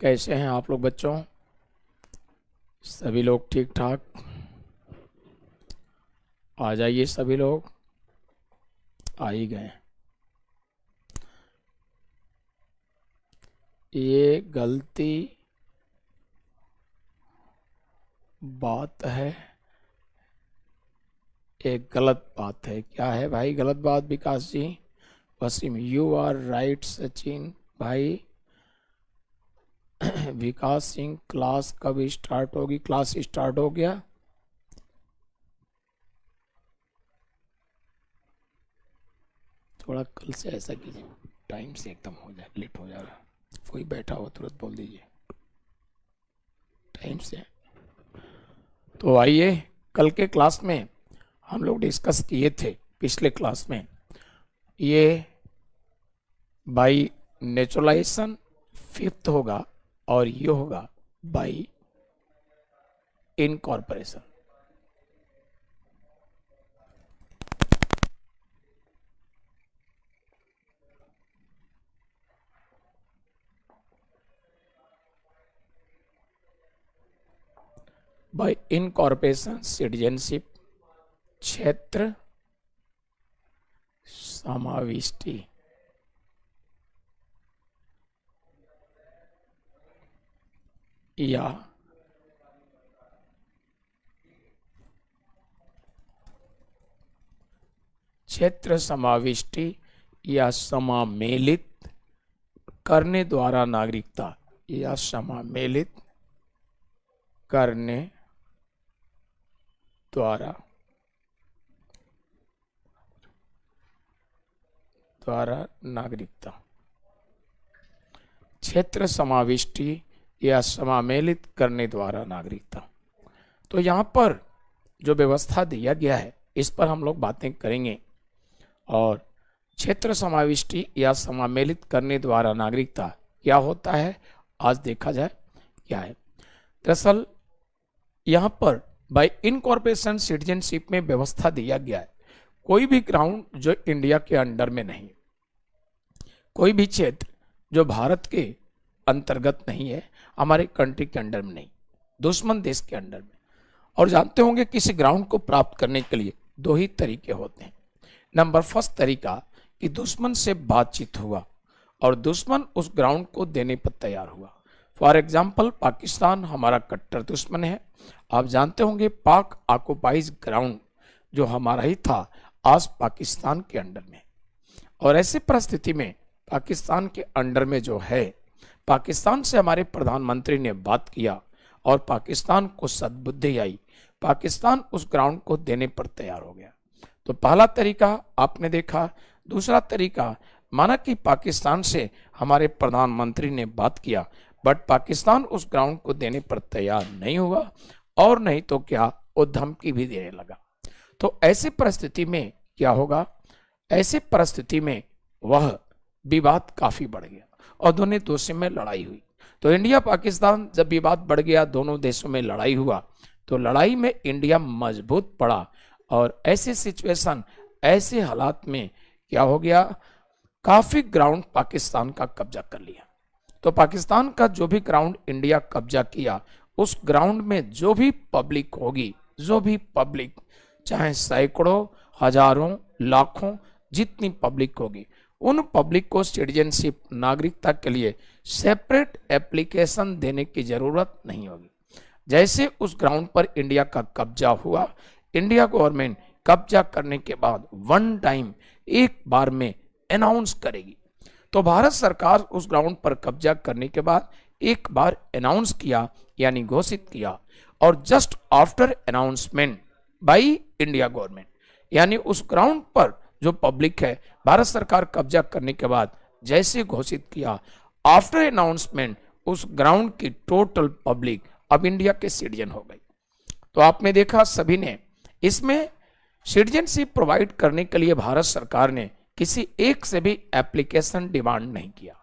कैसे हैं आप लोग बच्चों? सभी लोग ठीक ठाक? आ जाइए, सभी लोग आ ही गए। ये गलती बात है, एक गलत बात है। क्या है भाई गलत बात Vikas ji? Waseem, you are right Sachin भाई। विकास सिंह, क्लास कब स्टार्ट होगी? क्लास स्टार्ट हो गया। थोड़ा कल से ऐसा कीजिए, टाइम से एकदम हो जाए, लेट हो जाएगा। कोई बैठा हो तुरंत बोल दीजिए टाइम से। तो आइए, कल के क्लास में हम लोग डिस्कस किए थे पिछले क्लास में, ये बाई नेचुरलाइजेशन फिफ्थ होगा और ये होगा by incorporation. By incorporation citizenship, क्षेत्र समाविष्टि या क्षेत्र समाविष्टि या समामेलित करने द्वारा नागरिकता, या समामेलित करने द्वारा नागरिकता। क्षेत्र समाविष्टि या समामेलित करने द्वारा नागरिकता। तो यहाँ पर जो व्यवस्था दिया गया है इस पर हम लोग बातें करेंगे। और क्षेत्र समाविष्टि या समामेलित करने द्वारा नागरिकता क्या होता है आज देखा जाए क्या है। दरअसल यहाँ पर बाय इनकॉर्पोरेशन सिटीजनशिप में व्यवस्था दिया गया है, कोई भी ग्राउंड जो इंडिया के अंडर में नहीं, कोई भी क्षेत्र जो भारत के अंतर्गत नहीं है, हमारे कंट्री के अंडर में नहीं, दुश्मन देश के अंडर में। और जानते होंगे किसी ग्राउंड को प्राप्त करने के लिए दो ही तरीके होते हैं। नंबर फर्स्ट तरीका कि दुश्मन से बातचीत हुआ और दुश्मन उस ग्राउंड को देने पर तैयार हुआ। फॉर एग्जाम्पल पाकिस्तान हमारा कट्टर दुश्मन है। आप जानते होंगे पाक ऑक्युपाइज ग्राउंड जो हमारा ही था आज पाकिस्तान के अंडर में। और ऐसी परिस्थिति में पाकिस्तान के अंडर में जो है, पाकिस्तान से हमारे प्रधानमंत्री ने बात किया और पाकिस्तान को सद्बुद्धि आई, पाकिस्तान उस ग्राउंड को देने पर तैयार हो गया। तो पहला तरीका आपने देखा। दूसरा तरीका, माना कि पाकिस्तान से हमारे प्रधानमंत्री ने बात किया बट पाकिस्तान उस ग्राउंड को देने पर तैयार नहीं हुआ, और नहीं तो क्या वो धमकी भी देने लगा। तो ऐसी परिस्थिति में क्या होगा? ऐसी परिस्थिति में वह विवाद काफी बढ़ गया और दोनों देशों में लड़ाई हुई। तो इंडिया पाकिस्तान जब विवाद बढ़ गया, दोनों देशों में लड़ाई हुआ, तो लड़ाई में इंडिया मजबूत पड़ा। और ऐसे सिचुएशन, ऐसे हालात में क्या हो गया, काफी ग्राउंड पाकिस्तान का कब्जा कर लिया। तो पाकिस्तान का जो भी ग्राउंड इंडिया कब्जा किया, उस ग्राउंड में जो भी पब्लिक होगी, जो भी पब्लिक, चाहे सैकड़ों, हजारों, लाखों, जितनी पब्लिक होगी, उन पब्लिक को सिटीजनशिप, नागरिकता के लिए सेपरेट एप्लीकेशन देने की जरूरत नहीं होगी। जैसे उस ग्राउंड पर इंडिया का कब्जा हुआ, इंडिया गवर्नमेंट कब्जा करने के बाद वन टाइम, एक बार में अनाउंस करेगी। तो भारत सरकार उस ग्राउंड पर कब्जा करने के बाद एक बार अनाउंस किया, यानी घोषित किया, और just after announcement by India government, यानी उस ग्राउंड पर जो पब्लिक है, भारत सरकार कब्जा करने के बाद जैसे घोषित किया, आफ्टर अनाउंसमेंट उस ग्राउंड की टोटल पब्लिक अब इंडिया के सिटीजन हो गई। तो आपने देखा सभी ने, इसमें सिटीजनशिप प्रोवाइड करने के लिए भारत सरकार ने किसी एक से भी एप्लीकेशन डिमांड नहीं किया,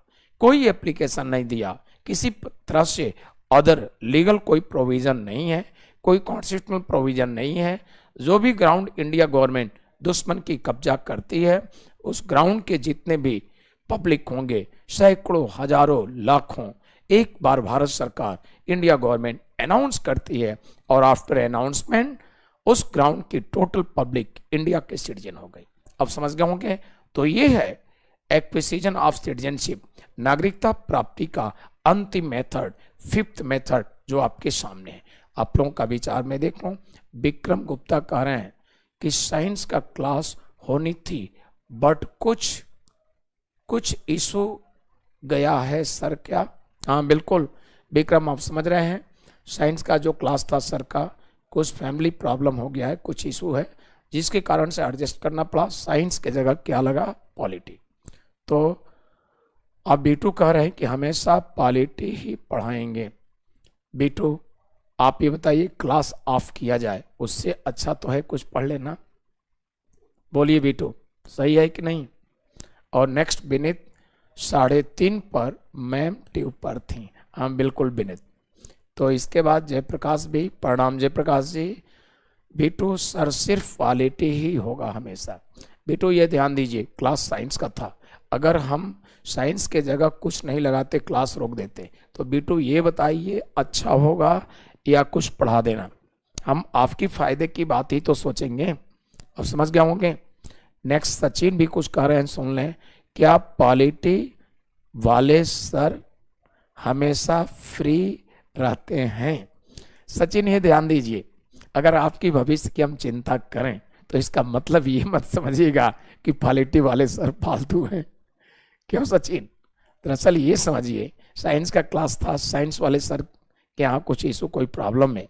कोई एप्लीकेशन नहीं दिया, किसी तरह से अदर लीगल कोई प्रोविजन नहीं है, कोई कॉन्स्टिट्यूशनल प्रोविजन नहीं है। जो भी ग्राउंड इंडिया गवर्नमेंट दुश्मन की कब्जा करती है, उस ग्राउंड के जितने भी पब्लिक होंगे, सैकड़ों, हजारों, लाखों, एक बार भारत सरकार, इंडिया गवर्नमेंट अनाउंस करती है और आफ्टर अनाउंसमेंट उस ग्राउंड की टोटल पब्लिक इंडिया के सिटीजन हो गई। अब समझ गए होंगे। तो ये है एक्विजिशन ऑफ सिटीजनशिप, नागरिकता प्राप्ति का अंतिम मेथड, फिफ्थ मेथड जो आपके सामने है। आप लोगों का विचार में देखो, विक्रम गुप्ता कह रहे हैं कि साइंस का क्लास होनी थी बट कुछ इशू गया है सर क्या? हाँ बिल्कुल विक्रम, आप समझ रहे हैं, साइंस का जो क्लास था सर का, कुछ फैमिली प्रॉब्लम हो गया है, कुछ इशू है जिसके कारण से एडजस्ट करना पड़ा, साइंस के जगह क्या लगा? पॉलिटी। तो आप बीटू कह रहे हैं कि हमेशा पॉलिटी ही पढ़ाएंगे। बीटू आप ये बताइए, क्लास ऑफ किया जाए उससे अच्छा तो है कुछ पढ़ लेना। बोलिए बीटू, सही है कि नहीं? और नेक्स्ट विनीत, 3:30 पर मैम ट्यूब पर थी। हाँ बिल्कुल विनीत। तो इसके बाद जयप्रकाश भी, प्रणाम जयप्रकाश जी। बीटू सर सिर्फ क्वालिटी ही होगा हमेशा। बीटू ये ध्यान दीजिए, क्लास साइंस का था, अगर हम साइंस के जगह कुछ नहीं लगाते, क्लास रोक देते, तो बीटू ये बताइए अच्छा होगा या कुछ पढ़ा देना? हम आपकी फायदे की बात ही तो सोचेंगे। अब समझ गए होंगे। नेक्स्ट सचिन भी कुछ कह रहे हैं, सुन लें। क्या पॉलिटी वाले सर हमेशा फ्री रहते हैं? सचिन ये ध्यान दीजिए, अगर आपकी भविष्य की हम चिंता करें तो इसका मतलब ये मत समझिएगा कि पॉलिटी वाले सर फालतू हैं। क्यों सचिन? दरअसल ये समझिए, साइंस का क्लास था, साइंस वाले सर के यहाँ कुछ इशू, कोई प्रॉब्लम है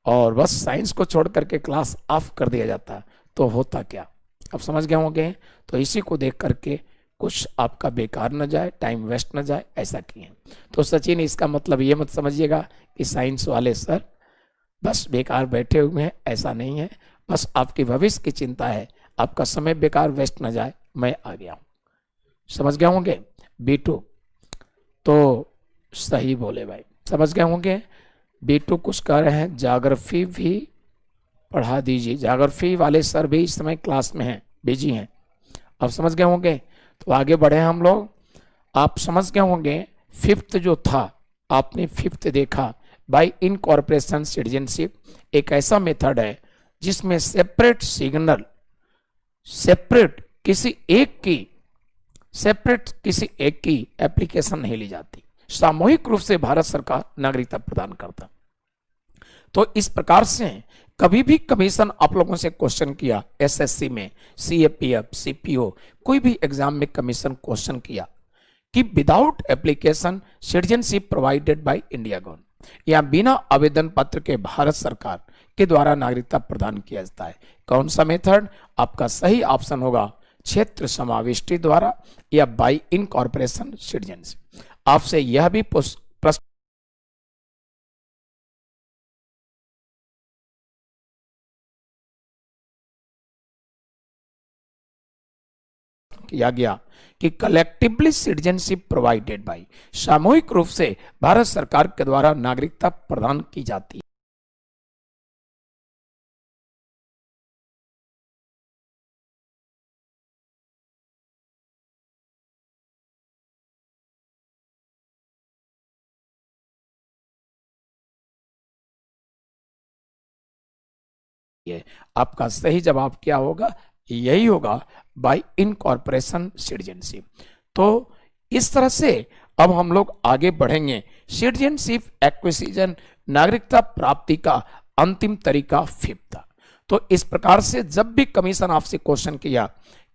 और बस साइंस को छोड़ करके क्लास ऑफ कर दिया जाता तो होता क्या? अब समझ गए होंगे। तो इसी को देख करके कुछ आपका बेकार न जाए, टाइम वेस्ट न जाए, ऐसा किए। तो सचिन इसका मतलब ये मत समझिएगा कि साइंस वाले सर बस बेकार बैठे हुए हैं, ऐसा नहीं है। बस आपकी भविष्य की चिंता है, आपका समय बेकार वेस्ट न जाए, मैं आ गया हूँ। समझ गए होंगे बीटू? तो सही बोले भाई, समझ गए होंगे। बीटू कुछ कह रहे हैं, ज्योग्राफी भी पढ़ा दीजिए। ज्योग्राफी वाले सर भी इस समय क्लास में हैं, बिजी हैं। अब समझ गए होंगे। तो आगे बढ़े हम लोग। आप समझ गए होंगे फिफ्थ जो था, आपने फिफ्थ देखा, बाय इनकॉर्पोरेशन सिटीजनशिप एक ऐसा मेथड है जिसमें सेपरेट सिग्नल, सेपरेट किसी एक की एप्लीकेशन नहीं ली जाती, सामूहिक रूप से भारत सरकार नागरिकता प्रदान करता। तो इस प्रकार से कभी भी कमीशन आप लोगों से क्वेश्चन किया, एसएससी में, सीएपीएफ, सीपीओ, कोई भी एग्जाम में कमीशन क्वेश्चन किया कि without application citizenship provided by India government, या बिना आवेदन पत्र के भारत सरकार के द्वारा नागरिकता प्रदान किया जाता है, कौन सा मेथड? आपका सही ऑप्शन होगा क्षेत्र समाविष्टि द्वारा या बाय इनकॉर्पोरेशन सिटीजनशिप। आपसे यह भी प्रश्न किया गया कि कलेक्टिवली सिटीजनशिप प्रोवाइडेड बाय, सामूहिक रूप से भारत सरकार के द्वारा नागरिकता प्रदान की जाती है। आपका सही जवाब क्या होगा? यही होगा, बाय इनकॉर्पोरेशन सिटीजनशिप। तो इस तरह से अब हम लोग आगे बढ़ेंगे। सिटीजनशिप एक्विजिशन, नागरिकता प्राप्ति का अंतिम तरीका फिफ्थ था। तो इस प्रकार से जब भी कमीशन आपसे क्वेश्चन किया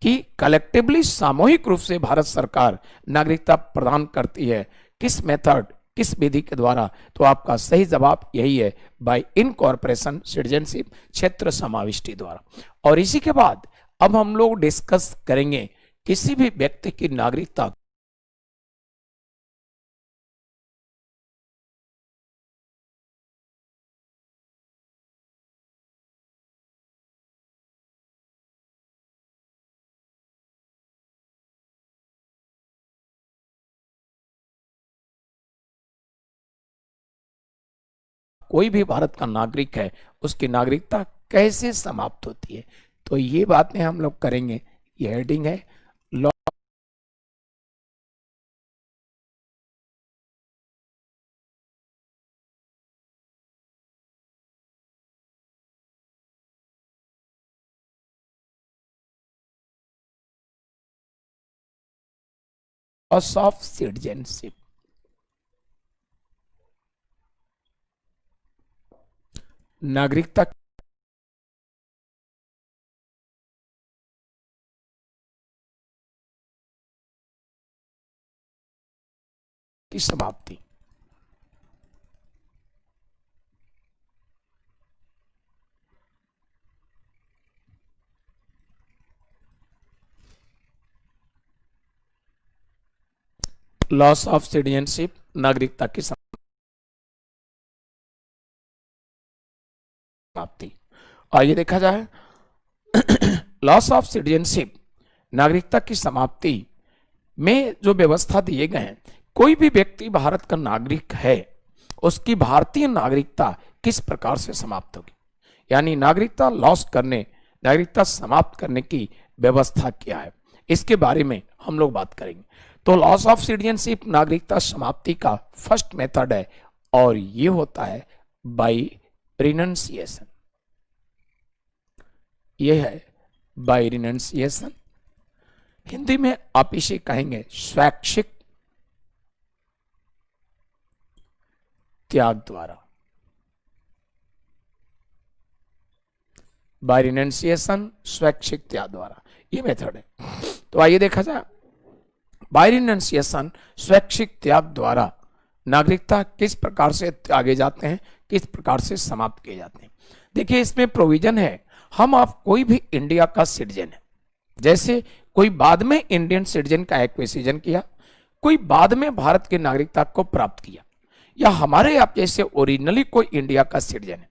कि कलेक्टिवली, सामूहिक रूप से भारत सरकार नागरिकता प्रदान करती है, किस मेथड, किस विधि के द्वारा, तो आपका सही जवाब यही है, बाय इनकॉर्पोरेशन सिटीजनशिप, क्षेत्र समाविष्टि द्वारा। और इसी के बाद अब हम लोग डिस्कस करेंगे किसी भी व्यक्ति की नागरिकता कोई भी भारत का नागरिक है, उसकी नागरिकता कैसे समाप्त होती है, तो ये बातें हम लोग करेंगे। ये हेडिंग है लॉ लॉस ऑफ सिटीजनशिप, नागरिकता की समाप्ति। लॉस ऑफ सिटीजनशिप, नागरिकता की समाप्ति। आइए देखा जाए, लॉस ऑफ सिटीजनशिप, नागरिकता की समाप्ति में जो व्यवस्था दिए गए हैं, कोई भी व्यक्ति भारत का नागरिक है, उसकी भारतीय नागरिकता किस प्रकार से समाप्त होगी, यानी नागरिकता लॉस करने, नागरिकता समाप्त करने की व्यवस्था क्या है, इसके बारे में हम लोग बात करेंगे। तो लॉस ऑफ सिटीजनशिप, नागरिकता समाप्ति का फर्स्ट मेथड है और ये होता है बाय रिनंसिएशन। ये है बाय रिनंसिएशन, हिंदी में आप इसे कहेंगे स्वैच्छिक त्याग द्वारा। बाय रिनंसिएशन, स्वैच्छिक त्याग द्वारा, ये मेथड है। तो आइए देखा जाए, बाय रिनंसिएशन, स्वैच्छिक त्याग द्वारा नागरिकता किस प्रकार से त्यागे जाते हैं, किस प्रकार से समाप्त किए जाते हैं। देखिए इसमें प्रोविजन है, हम आप कोई भी इंडिया का सिटीजन है, जैसे कोई बाद में इंडियन सिटीजन का एक्विजिशन किया, कोई बाद में भारत की नागरिकता को प्राप्त किया, या हमारे आप जैसे ओरिजिनली कोई इंडिया का सिटीजन है,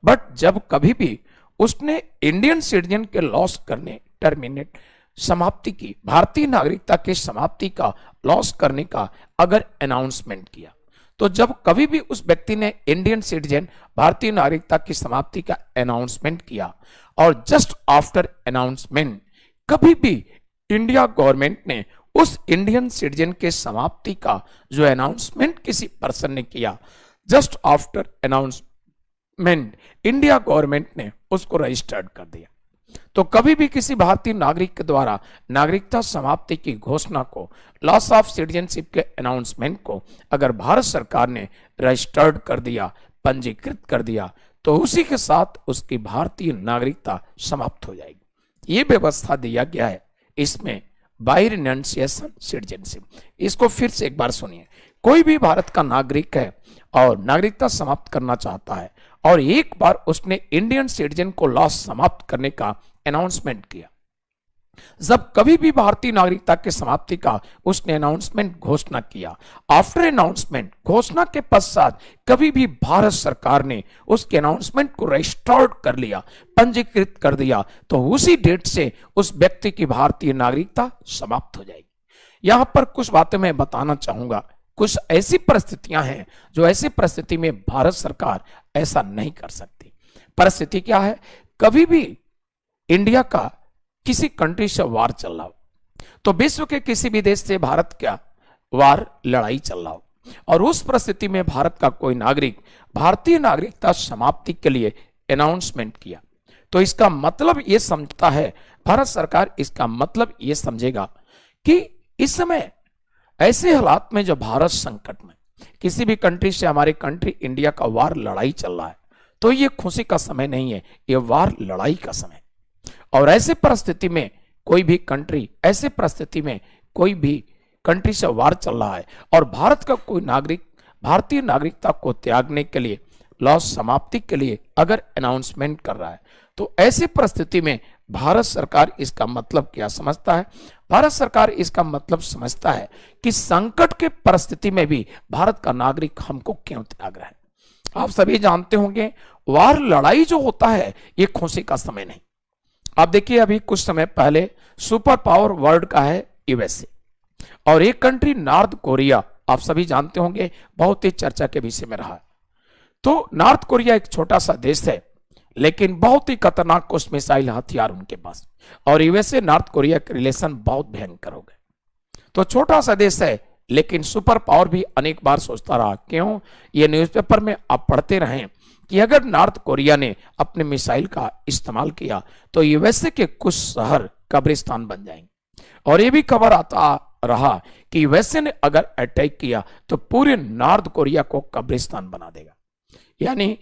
बट जब कभी भी उसने इंडियन सिटीजन के लॉस करने, टर्मिनेट, समाप्ति की, भारतीय नागरिकता की समाप्ति का, लॉस करने का अगर अनाउंसमेंट किया, तो जब कभी भी उस व्यक्ति ने इंडियन सिटीजन, भारतीय नागरिकता की समाप्ति का अनाउंसमेंट किया और जस्ट आफ्टर अनाउंसमेंट कभी भी इंडिया गवर्नमेंट ने उस इंडियन सिटीजन के समाप्ति का जो अनाउंसमेंट किसी पर्सन ने किया, just after announcement India government ने उसको रजिस्टर्ड कर दिया। तो कभी भी किसी भारतीय नागरिक के द्वारा नागरिकता समाप्ति की घोषणा को, लॉस ऑफ सिटीजनशिप के अनाउंसमेंट को अगर भारत सरकार ने रजिस्टर्ड कर दिया, पंजीकृत कर दिया, तो उसी के साथ उसकी भारतीय नागरिकता समाप्त हो जाएगी। ये व्यवस्था दिया गया है इसमें बाय रिनंसिएशन सिटीजनशिप। इसको फिर से एक बार सुनिए, कोई भी भारत का नागरिक है और नागरिकता समाप्त करना चाहता है और एक बार उसने इंडियन सिटीजन को लॉस समाप्त करने का अनाउंसमेंट किया, जब कभी भी भारतीय नागरिकता के समाप्ति का उसने अनाउंसमेंट घोषणा किया, आफ्टर अनाउंसमेंट, घोषणा के पश्चात कभी भी भारत सरकार ने उसके अनाउंसमेंट को रजिस्टर्ड कर लिया, पंजीकृत कर दिया, तो उसी डेट से उस व्यक्ति की भारतीय नागरिकता समाप्त हो जाएगी। यहां पर कुछ बातें मैं बताना चाहूंगा, कुछ ऐसी परिस्थितियां हैं जो ऐसी परिस्थिति में भारत सरकार ऐसा नहीं कर सकती। परिस्थिति क्या है, कभी भी इंडिया का किसी कंट्री से वार चल रहा हो, तो विश्व के किसी भी देश से भारत का वार, लड़ाई चल रहा हो, और उस परिस्थिति में भारत का कोई नागरिक भारतीय नागरिकता समाप्ति के लिए अनाउंसमेंट किया, तो इसका मतलब ये समझता है, भारत सरकार इसका मतलब ये समझेगा कि इस समय ऐसे हालात में जो भारत संकट में किसी भी कंट्री से, हमारे कंट्री इंडिया का वार, लड़ाई चल रहा है, तो ये खुशी का समय नहीं है, ये वार, लड़ाई का समय। और ऐसे परिस्थिति में कोई भी कंट्री, ऐसे परिस्थिति में कोई भी कंट्री से वार चल रहा है और भारत का कोई नागरिक भारतीय नागरिकता को त्यागने के लिए, लॉस समाप्ति के लिए अगर अनाउंसमेंट कर रहा है, तो ऐसी परिस्थिति में भारत सरकार इसका मतलब क्या समझता है? भारत सरकार इसका मतलब समझता है कि संकट के परिस्थिति में भी भारत का नागरिक हमको क्यों त्याग रहा है। आप सभी जानते होंगे, वार, लड़ाई जो होता है ये खुशी का समय नहीं। आप देखिए, अभी कुछ समय पहले सुपर पावर वर्ल्ड का है यूएसए, और एक कंट्री नॉर्थ कोरिया, आप सभी जानते होंगे, बहुत ही चर्चा के विषय में रहा है। तो नॉर्थ कोरिया एक छोटा सा देश है, लेकिन बहुत ही खतरनाक कुछ मिसाइल हथियार उनके पास, और यूएसए नॉर्थ कोरिया के रिलेशन बहुत भयंकर हो गए। तो छोटा सा देश है, लेकिन सुपर पावर भी अनेक बार सोचता रहा। क्यों? ये न्यूज़पेपर में आप पढ़ते रहें कि अगर नॉर्थ कोरिया ने अपने मिसाइल का इस्तेमाल किया तो यूएसए के कुछ शहर कब्रिस्तान बन जाएंगे। और ये भी खबर आता रहा कि यूएसए ने अगर अटैक किया तो पूरे नॉर्थ कोरिया को कब्रिस्तान बना देगा। यानी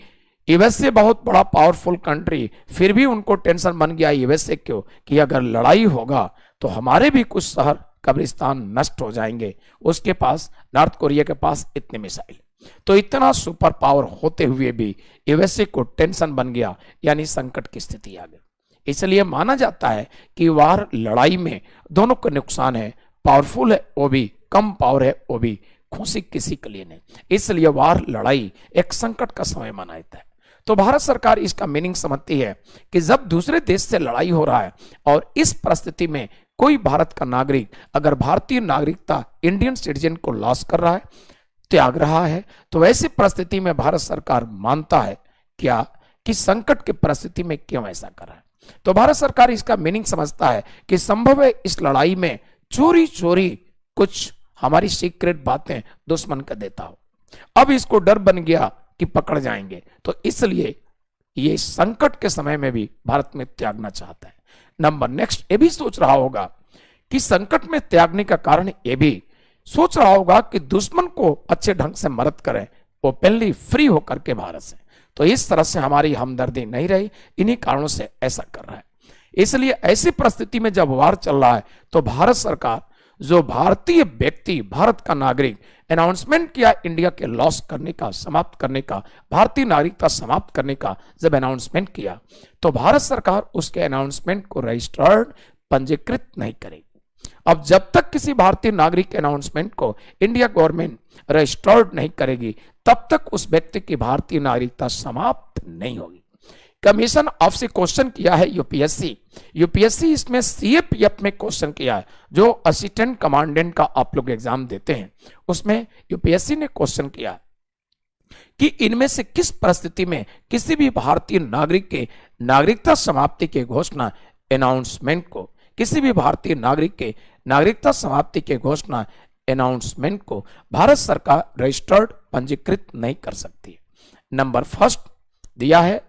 यूएसए बहुत बड़ा पावरफुल कंट्री, फिर भी उनको टेंशन बन गया यूएसए क्यों कि अगर लड़ाई होगा तो हमारे भी कुछ शहर कब्रिस्तान नष्ट हो जाएंगे। उसके पास, नॉर्थ कोरिया के पास इतने मिसाइल, तो इतना सुपर पावर होते हुए भी यूएसए को टेंशन बन गया, यानी संकट की स्थिति आ गई। इसलिए माना जाता है कि वार लड़ाई में दोनों को नुकसान है, पावरफुल है वो भी, कम पावर है वो भी, खुशी किसी के लिए नहीं। इसलिए वार लड़ाई एक संकट का समय माना जाता है। तो भारत सरकार इसका मीनिंग समझती है कि जब दूसरे देश से लड़ाई हो रहा है और इस परिस्थिति में कोई भारत का नागरिक अगर भारतीय नागरिकता, इंडियन सिटीजन को लॉस कर रहा है, त्याग रहा है, तो ऐसी परिस्थिति में भारत सरकार मानता है क्या कि संकट की परिस्थिति में क्यों ऐसा कर रहा है। तो भारत सरकार इसका मीनिंग समझता है कि संभव है इस लड़ाई में चोरी चोरी कुछ हमारी सीक्रेट बातें दुश्मन का देता हो। अब इसको डर बन गया कि पकड़ जाएंगे, तो इसलिए ये संकट के समय में भी भारत में त्यागना चाहता है। नंबर नेक्स्ट ये भी सोच रहा होगा कि संकट में त्यागने का कारण ये भी सोच रहा होगा कि दुश्मन को अच्छे ढंग से मदद करें, ओपनली फ्री होकर के भारत से। तो इस तरह से हमारी हमदर्दी नहीं रही, इन्हीं कारणों से ऐसा कर रहा है। इसलिए ऐसी परिस्थिति में जब वार चल रहा है तो भारत सरकार, जो भारतीय व्यक्ति, भारत का नागरिक अनाउंसमेंट किया इंडिया के लॉस करने का, समाप्त करने का, भारतीय नागरिकता समाप्त करने का जब अनाउंसमेंट किया, तो भारत सरकार उसके अनाउंसमेंट को रजिस्टर्ड, पंजीकृत नहीं करेगी। अब जब तक किसी भारतीय नागरिक के अनाउंसमेंट को इंडिया गवर्नमेंट रजिस्टर्ड नहीं करेगी, तब तक उस व्यक्ति की भारतीय नागरिकता समाप्त नहीं होगी। कमीशन आपसे क्वेश्चन किया है यूपीएससी इसमें सीएपीएफ में क्वेश्चन किया है, जो असिस्टेंट कमांडेंट का आप लोग एग्जाम देते हैं, उसमें यूपीएससी ने क्वेश्चन किया है कि इनमें से किस परिस्थिति में किसी भी भारतीय नागरिक के नागरिकता समाप्ति की घोषणा अनाउंसमेंट को, किसी भी भारतीय नागरिक के नागरिकता समाप्ति के घोषणा अनाउंसमेंट को भारत सरकार रजिस्टर्ड, पंजीकृत नहीं कर सकती। नंबर फर्स्ट दिया है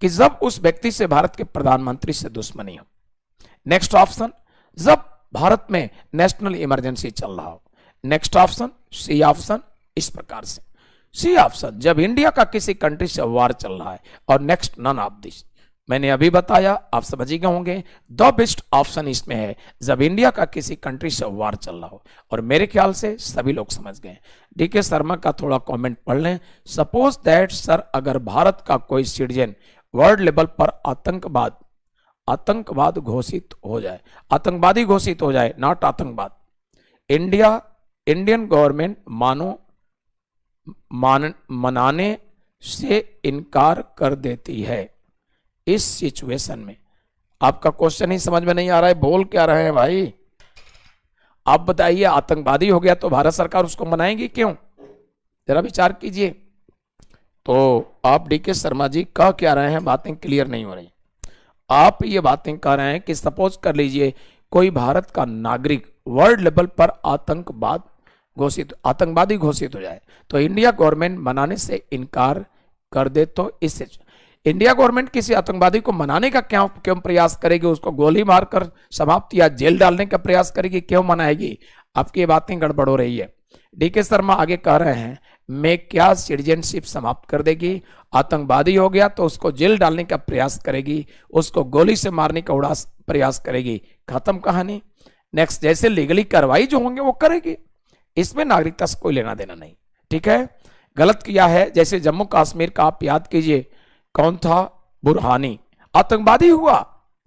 कि जब उस व्यक्ति से भारत के प्रधानमंत्री से दुश्मनी हो। नेक्स्ट ऑप्शन, जब भारत में नेशनल इमरजेंसी चल रहा हो। नेक्स्ट ऑप्शन, सी ऑप्शन, इस प्रकार से सी ऑप्शन, जब इंडिया का किसी कंट्री से वार चल रहा है। और नेक्स्ट, नन ऑफ दिस। मैंने अभी बताया, आप समझ गए होंगे, द बेस्ट ऑप्शन इसमें है जब इंडिया का किसी कंट्री से वार चल रहा हो। और मेरे ख्याल से सभी लोग समझ गए। डीके शर्मा का थोड़ा कमेंट पढ़ लें। सपोज दैट सर, अगर भारत का कोई सिटीजन वर्ल्ड लेवल पर आतंकवाद घोषित हो जाए, आतंकवादी घोषित हो जाए, नॉट आतंकवाद, इंडियन गवर्नमेंट मनाने से इनकार कर देती है। इस सिचुएशन में आपका क्वेश्चन ही समझ में नहीं आ रहा है, बोल क्या रहे हैं भाई? आप बताइए, आतंकवादी हो गया तो भारत सरकार उसको मनाएगी क्यों? जरा विचार कीजिए। तो आप डीके शर्मा जी कह क्या रहे हैं, बातें क्लियर नहीं हो रही। आप ये बातें कह रहे हैं कि सपोज कर लीजिए कोई भारत का नागरिक वर्ल्ड लेवल पर आतंकवादी घोषित हो जाए, तो इंडिया गवर्नमेंट मनाने से इनकार कर दे, तो इससे इंडिया गवर्नमेंट किसी आतंकवादी को मनाने का क्यों प्रयास करेगी? उसको गोली मारकर समाप्त या जेल डालने का प्रयास करेगी, क्यों मनाएगी? आपकी बातें गड़बड़ हो रही है। डीके शर्मा आगे कह रहे हैं, मैं क्या सिटीजनशिप समाप्त कर देगी? आतंकवादी हो गया तो उसको जेल डालने का प्रयास करेगी, उसको गोली से मारने का प्रयास करेगी, खत्म कहानी। नेक्स्ट, जैसे लीगली कार्रवाई जो होंगे वो करेगी, इसमें नागरिकता से कोई लेना देना नहीं। ठीक है, गलत किया है। जैसे जम्मू कश्मीर का आप याद कीजिए, कौन था? बुरहानी आतंकवादी हुआ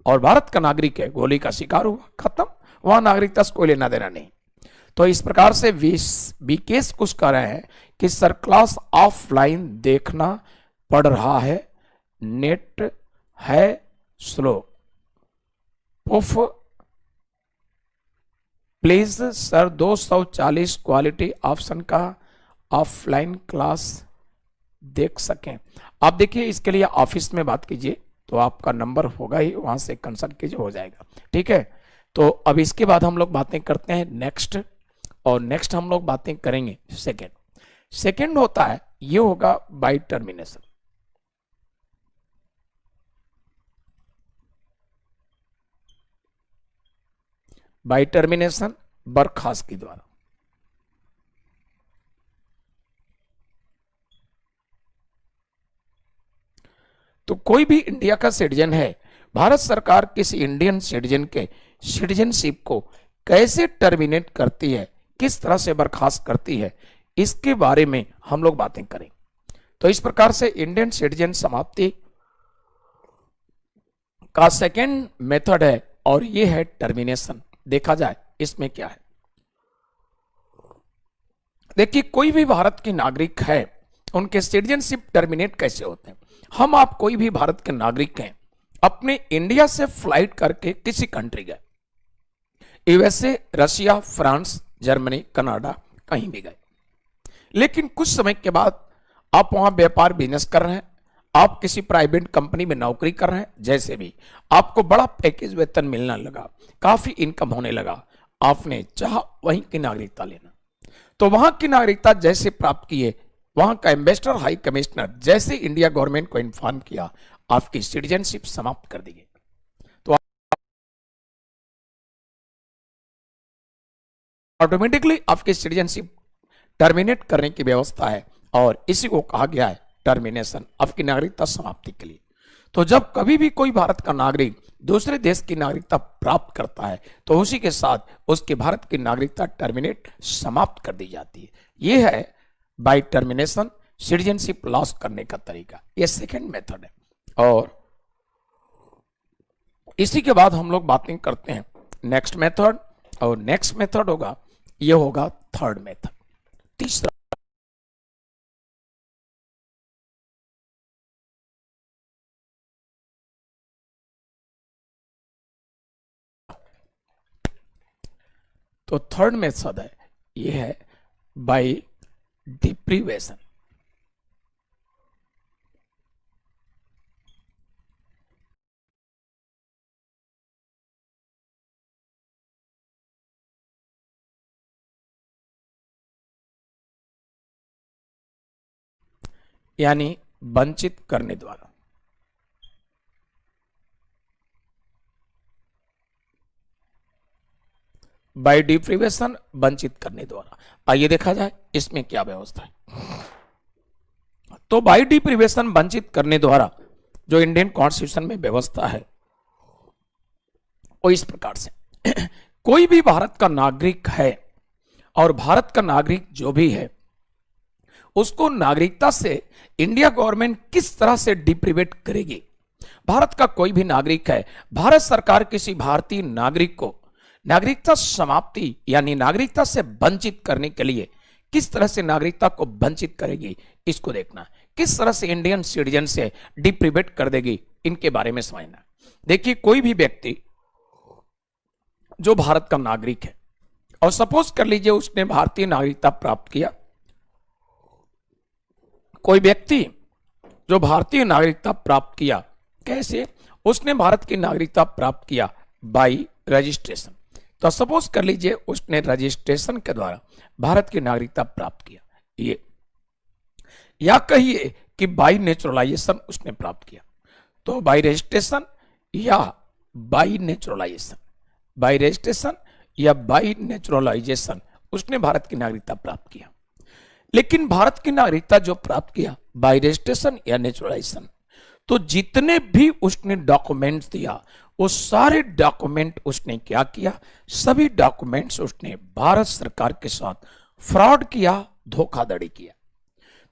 और भारत का नागरिक है, गोली का शिकार हुआ, खत्म, वहां नागरिकता से कोई लेना देना नहीं। तो इस प्रकार से विकेश कुछ कह रहे हैं कि सर क्लास ऑफलाइन देखना पड़ रहा है, नेट है स्लो, उफ प्लीज सर 240 क्वालिटी ऑप्शन का ऑफलाइन क्लास देख सकें। आप देखिए, इसके लिए ऑफिस में बात कीजिए तो आपका नंबर होगा ही, वहां से कंसल्ट कीजिए, हो जाएगा। ठीक है, तो अब इसके बाद हम लोग बातें करते हैं नेक्स्ट, और नेक्स्ट हम लोग बातें करेंगे सेकंड होता है, ये होगा बाय टर्मिनेशन। बाय टर्मिनेशन बर्खास्त के द्वारा। तो कोई भी इंडिया का सिटीजन है, भारत सरकार किसी इंडियन सिटीजन के सिटीजनशिप को कैसे टर्मिनेट करती है, किस तरह से बर्खास्त करती है, इसके बारे में हम लोग बातें करें। तो इस प्रकार से इंडियन सिटीजन समाप्ति का सेकेंड मेथड है और ये है टर्मिनेशन। देखा जाए इसमें क्या है। देखिए, कोई भी भारत के नागरिक है, उनके सिटीजनशिप टर्मिनेट कैसे होते हैं। हम आप कोई भी भारत के नागरिक हैं, अपने इंडिया से फ्लाइट करके किसी कंट्री गए, USA, Russia, France, Germany, Canada, कहीं भी गए, लेकिन कुछ समय के बाद आप वहां व्यापार बिजनेस कर रहे हैं, आप किसी प्राइवेट कंपनी में नौकरी कर रहे हैं, जैसे भी आपको बड़ा पैकेज वेतन मिलने लगा, काफी इनकम होने लगा, आपने चाहा वहीं की नागरिकता लेना। तो वहां की नागरिकता जैसे प्राप्त किए, वहां का एम्बेसडर, हाई कमिश्नर जैसे इंडिया गवर्नमेंट को इन्फॉर्म किया, आपकी सिटीजनशिप समाप्त कर दी गई। तो ऑटोमेटिकली आपकी सिटीजनशिप टर्मिनेट करने की व्यवस्था है और इसी को कहा गया है टर्मिनेशन, आपकी नागरिकता समाप्ति के लिए। तो जब कभी भी कोई भारत का नागरिक दूसरे देश की नागरिकता प्राप्त करता है तो उसी के साथ उसके भारत की नागरिकता टर्मिनेट, समाप्त कर दी जाती है। यह है बाय टर्मिनेशन सिटीजनशिप लॉस करने का तरीका, यह सेकेंड मेथड है। और इसी के बाद हम लोग बातें करते हैं नेक्स्ट मेथड, और नेक्स्ट मेथड होगा, यह होगा थर्ड मेथड, तीसरा। तो थर्ड मेथड है, यह है बाय डिप्रीवेशन। यानी वंचित करने द्वारा। बाय डिप्रीवेशन, वंचित करने द्वारा। आइए देखा जाए इसमें क्या व्यवस्था है। तो बाय डिप्रीवेशन, वंचित करने द्वारा, जो इंडियन कॉन्स्टिट्यूशन में व्यवस्था है वो इस प्रकार से कोई भी भारत का नागरिक है और भारत का नागरिक जो भी है उसको नागरिकता से इंडिया गवर्नमेंट किस तरह से डिप्रीवेट करेगी। भारत का कोई भी नागरिक है, भारत सरकार किसी भारतीय नागरिक को नागरिकता समाप्ति यानी नागरिकता से वंचित करने के लिए किस तरह से नागरिकता को वंचित करेगी, इसको देखना। किस तरह से इंडियन सिटीजन से डिप्रीवेट कर देगी, इनके बारे में समझना। देखिए, कोई भी व्यक्ति जो भारत का नागरिक है और सपोज कर लीजिए उसने भारतीय नागरिकता प्राप्त किया, कोई व्यक्ति जो भारतीय नागरिकता प्राप्त किया, कैसे? उसने भारत की नागरिकता प्राप्त किया बाय रजिस्ट्रेशन। तो सपोज कर लीजिए उसने रजिस्ट्रेशन के द्वारा भारत की नागरिकता प्राप्त किया, ये, या कहिए कि बाय नेचुरलाइजेशन उसने प्राप्त किया। तो बाय रजिस्ट्रेशन या बाय नेचुरलाइजेशन, बाय रजिस्ट्रेशन या बाय नेचुरलाइजेशन उसने भारत की नागरिकता प्राप्त किया। लेकिन भारत की नागरिकता जो प्राप्त किया बाय रजिस्ट्रेशन या नेचुरलाइजेशन, तो जितने भी उसने डॉक्यूमेंट्स दिया वो सारे डॉक्यूमेंट उसने क्या किया, सभी डॉक्यूमेंट्स उसने भारत सरकार के साथ फ्रॉड किया, धोखाधड़ी किया।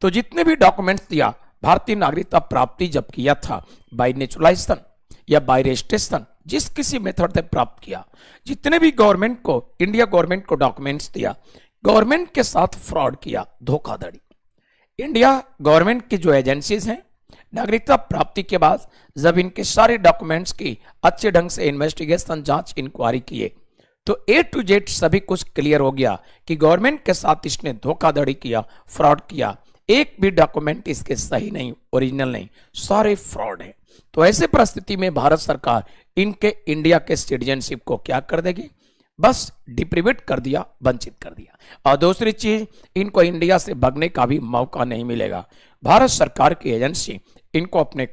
तो जितने भी डॉक्यूमेंट्स दिया, भारतीय नागरिकता प्राप्ति जब किया था बाय नेचुरलाइजेशन या बाय रजिस्ट्रेशन, जिस किसी मेथड से प्राप्त किया, जितने भी गवर्नमेंट को, इंडिया गवर्नमेंट को डॉक्यूमेंट्स दिया, गवर्नमेंट के साथ फ्रॉड किया, धोखाधड़ी। इंडिया गवर्नमेंट की जो एजेंसीज हैं, नागरिकता प्राप्ति के बाद जब इनके सारे डॉक्यूमेंट्स की अच्छे ढंग से इन्वेस्टिगेशन, जांच, इंक्वायरी किए, तो ए टू जेड सभी कुछ क्लियर हो गया कि गवर्नमेंट के साथ इसने धोखाधड़ी किया, फ्रॉड किया, एक भी डॉक्यूमेंट इसके सही नहीं, ओरिजिनल नहीं, सारे फ्रॉड है। तो ऐसे परिस्थिति में भारत सरकार इनके इंडिया के सिटीजनशिप को क्या कर देगी, बस डिप्रीवेट कर दिया, वंचित कर दिया। और दूसरी चीज, इनको इंडिया से भागने का भी मौका नहीं मिलेगा। भारत सरकार की एजेंसी इनको अपने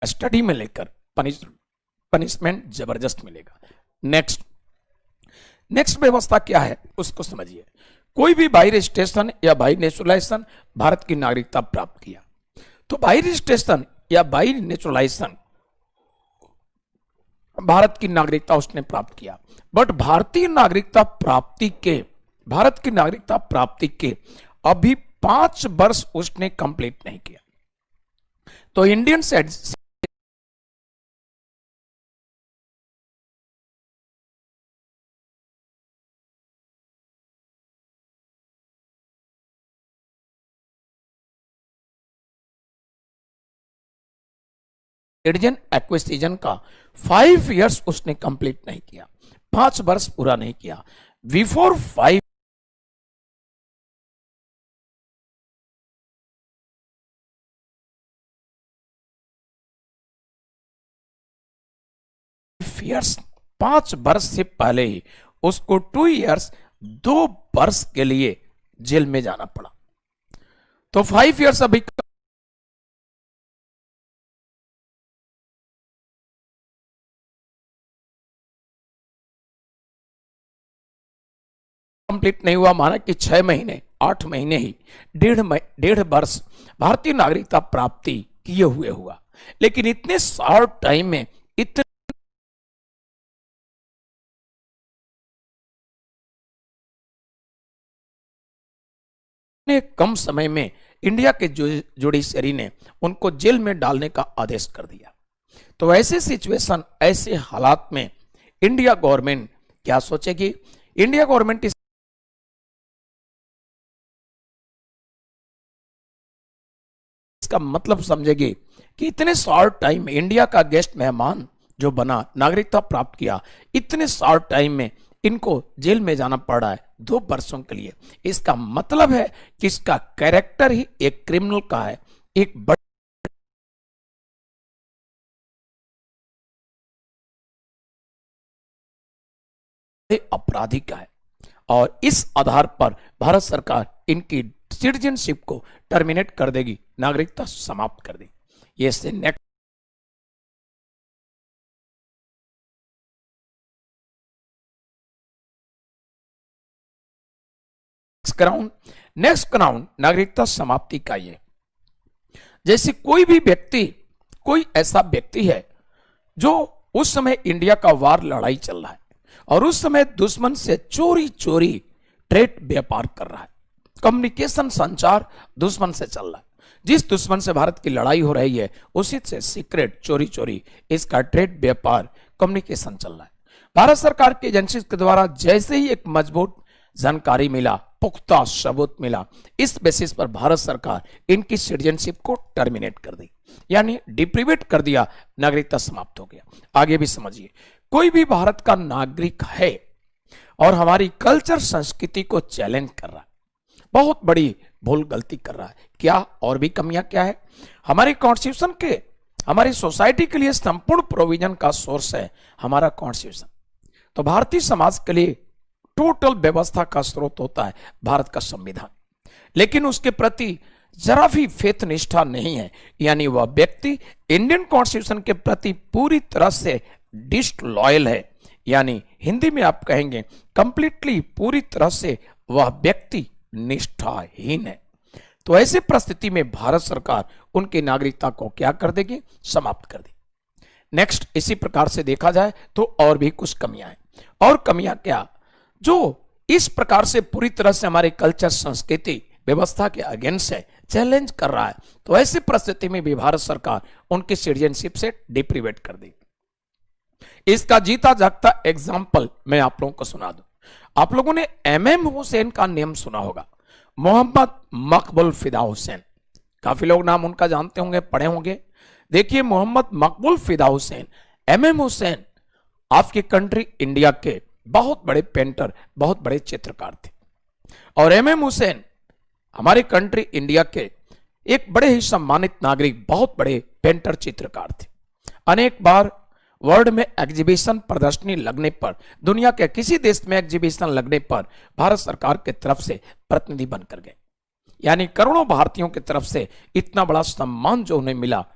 स्टडी में लेकर पनिशमेंट जबरदस्त मिलेगा। नेक्स्ट नेक्स्ट व्यवस्था क्या है उसको समझिए। कोई भी बाई रजिस्ट्रेशन या बाई नेचुरलाइजेशन भारत की नागरिकता प्राप्त किया, तो बाई रजिस्ट्रेशन या बाई नेचुरलाइजेशन भारत की नागरिकता उसने प्राप्त किया, बट भारत की नागरिकता प्राप्ति के अभी 5 वर्ष उसने कंप्लीट नहीं किया, तो इंडियन सिटीजन एक्विजिशन का 5 इयर्स उसने कंप्लीट नहीं किया, 5 वर्ष पूरा नहीं किया। बिफोर 5 इयर्स, 5 वर्ष से पहले ही उसको 2 इयर्स, 2 वर्ष के लिए जेल में जाना पड़ा। तो 5 इयर्स अभी कंप्लीट नहीं हुआ, माना कि 6 महीने 8 महीने ही, 1.5 वर्ष भारतीय नागरिकता प्राप्ति किए हुए हुआ। लेकिन इतने शॉर्ट टाइम में, इतने कम समय में इंडिया के जुडिशरी ने उनको जेल में डालने का आदेश कर दिया। तो ऐसे सिचुएशन, ऐसे हालात में इंडिया गवर्नमेंट क्या सोचेगी? इंडिया गवर्नमेंट इसका मतलब समझेगी कि इतने शॉर्ट टाइम में इंडिया का गेस्ट मेहमान जो बना, नागरिकता प्राप्त किया, इतने शॉर्ट टाइम में इनको जेल में जाना पड़ रहा है 2 वर्षों के लिए। इसका मतलब है कि इसका कैरेक्टर ही एक क्रिमिनल का है, एक बड़े अपराधी का है, और इस आधार पर भारत सरकार इनकी सिटीजनशिप को टर्मिनेट कर देगी, नागरिकता समाप्त कर देगी। ये से नेक्स्ट ग्राउंड नागरिकता समाप्ति का ये, जैसे कोई भी व्यक्ति, कोई ऐसा व्यक्ति है जो उस समय इंडिया का वार लड़ाई चल रहा है और उस समय दुश्मन से चोरी चोरी ट्रेड व्यापार कर रहा है, कम्युनिकेशन संचार दुश्मन से चल रहा है। जिस दुश्मन से भारत की लड़ाई हो रही है उसी से सीक्रेट चोरी चोरी इसका ट्रेड व्यापार कम्युनिकेशन चल रहा है। भारत सरकार की एजेंसी के द्वारा जैसे ही एक मजबूत जानकारी मिला, पुख्ता सबूत मिला, इस बेसिस पर भारत सरकार इनकी सिटीजनशिप को टर्मिनेट कर दी, यानी डिप्रीवेट कर दिया, नागरिकता समाप्त हो गया। आगे भी समझिए, कोई भी भारत का नागरिक है और हमारी कल्चर संस्कृति को चैलेंज कर रहा है, बहुत बड़ी भूल गलती कर रहा है। क्या और भी कमियां क्या है? हमारी कॉन्स्टिट्यूशन के, हमारी सोसाइटी के लिए संपूर्ण प्रोविजन का सोर्स है हमारा कॉन्स्टिट्यूशन। तो भारतीय समाज के लिए टोटल व्यवस्था का स्रोत होता है भारत का संविधान, लेकिन उसके प्रति जरा भी फेथ निष्ठा नहीं है, यानी वह व्यक्ति इंडियन कॉन्स्टिट्यूशन के प्रति पूरी तरह से डिसलॉयल है, यानी हिंदी में आप कहेंगे कंप्लीटली, पूरी तरह से वह व्यक्ति निष्ठाहीन है। तो ऐसी परिस्थिति में भारत सरकार उनकी नागरिकता को क्या कर देगी? समाप्त कर देगी। नेक्स्ट, इसी प्रकार से देखा जाए तो और भी कुछ कमियां हैं। और कमियां क्या? जो इस प्रकार से पूरी तरह से हमारे कल्चर संस्कृति व्यवस्था के अगेंस्ट है, चैलेंज कर रहा है, तो ऐसी परिस्थिति में भी भारत सरकार उनकी सिटीजनशिप से डिप्रीवेट कर देगी। इसका जीता जागता एग्जाम्पल मैं आप लोगों को सुना दूं। आप लोगों ने MM हुसैन का नाम सुना होगा, मोहम्मद मकबूल फिदा हुसैन, काफी लोग नाम उनका जानते होंगे, पढ़े होंगे। देखिए, मोहम्मद मकबूल फिदा हुसैन, MM हुसैन आपकी कंट्री इंडिया के बहुत बड़े पेंटर, बहुत बड़े चित्रकार थे, और MM हुसैन हमारी कंट्री इंडिया के एक बड़े ही सम्मानित नागरिक, बहुत बड़े पेंटर, चित्रकार थे। अनेक बार वर्ल्ड में एग्जीबिशन प्रदर्शनी लगने पर, दुनिया के किसी देश में एग्जीबिशन लगने पर भारत सरकार के तरफ से प्रतिनिधि बनकर गए, यानी करोड़ों भारतीयों की तरफ से इतना बड़ा सम्मान जो उन्हें मिला,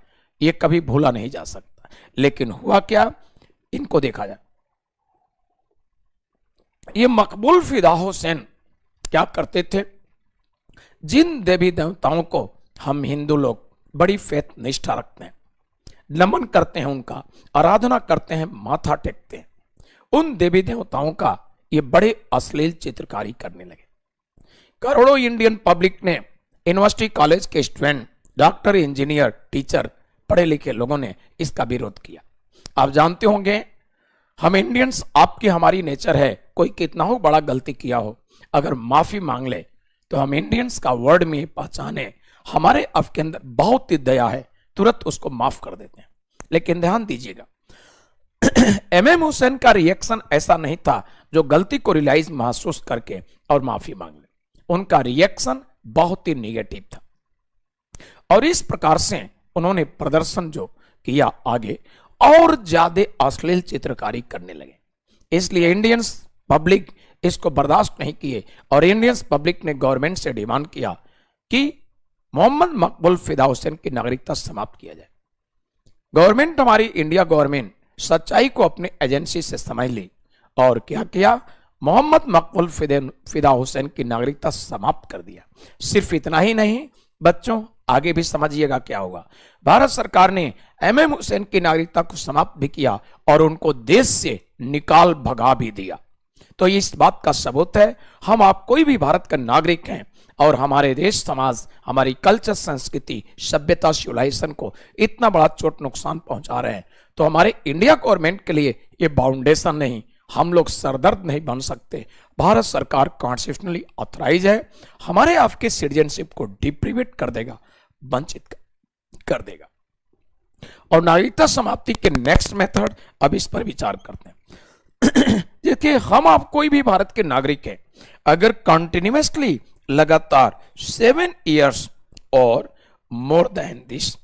ये कभी भूला नहीं जा सकता। लेकिन हुआ क्या, इनको देखा जाए ये मकबूल फिदा हुसैन क्या करते थे, जिन देवी देवताओं को हम हिंदू लोग बड़ी फेथ निष्ठा रखते हैं, नमन करते हैं, उनका आराधना करते हैं, माथा टेकते हैं, उन देवी देवताओं का ये बड़े अश्लील चित्रकारी करने लगे। करोड़ों इंडियन पब्लिक ने, यूनिवर्सिटी कॉलेज के स्टूडेंट, डॉक्टर, इंजीनियर, टीचर, पढ़े लिखे लोगों ने इसका विरोध किया। आप जानते होंगे हम इंडियंस, आपकी हमारी नेचर है, कोई कितना हो बड़ा गलती किया हो, अगर माफी मांग ले तो हम इंडियंस का वर्ड में पहचाने, हमारे आपके अंदर बहुत ही दया है, तुरंत उसको माफ कर देते हैं। लेकिन ध्यान दीजिएगा, एमएम हुसैन का रिएक्शन ऐसा नहीं था जो गलती को रियलाइज महसूस करके और माफी मांग ले। उनका रिएक्शन बहुत ही निगेटिव था और इस प्रकार से उन्होंने प्रदर्शन जो किया आगे और ज्यादा अश्लील चित्रकारी करने लगे। इसलिए इंडियंस पब्लिक इसको बर्दाश्त नहीं किए और इंडियंस पब्लिक ने गवर्नमेंट से डिमांड किया कि मोहम्मद मकबूल फिदा हुसैन की नागरिकता समाप्त किया जाए। गवर्नमेंट, हमारी इंडिया गवर्नमेंट सच्चाई को अपने एजेंसी से समझ ली और क्या किया, मोहम्मद मकबूल फिदा हुसैन की नागरिकता समाप्त कर दिया। सिर्फ इतना ही नहीं बच्चों, आगे भी समझिएगा क्या होगा। भारत सरकार ने एमएम हुसैन की नागरिकता को समाप्त भी किया और उनको देश से निकाल भगा भी दिया। तो इस बात का सबूत है, हम आप कोई भी भारत का नागरिक हैं और हमारे देश समाज, हमारी कल्चर, संस्कृति, सभ्यता, सिविलाइजेशन को इतना बड़ा चोट नुकसान पहुंचा रहे हैं, तो हमारे इंडिया गवर्नमेंट के लिए ये बाउंडेशन नहीं, हम लोग सरदर्द नहीं बन सकते। भारत सरकार कॉन्स्टिट्यूशनली ऑथराइज है, हमारे आपके सिटीजनशिप को डिप्रीवेट कर देगा, वंचित कर देगा। और नागरिकता समाप्ति के नेक्स्ट मेथड, अब इस पर विचार करते हैं। देखिए, हम आप कोई भी भारत के नागरिक हैं, अगर कंटिन्यूअसली लगातार 7 years और more than this,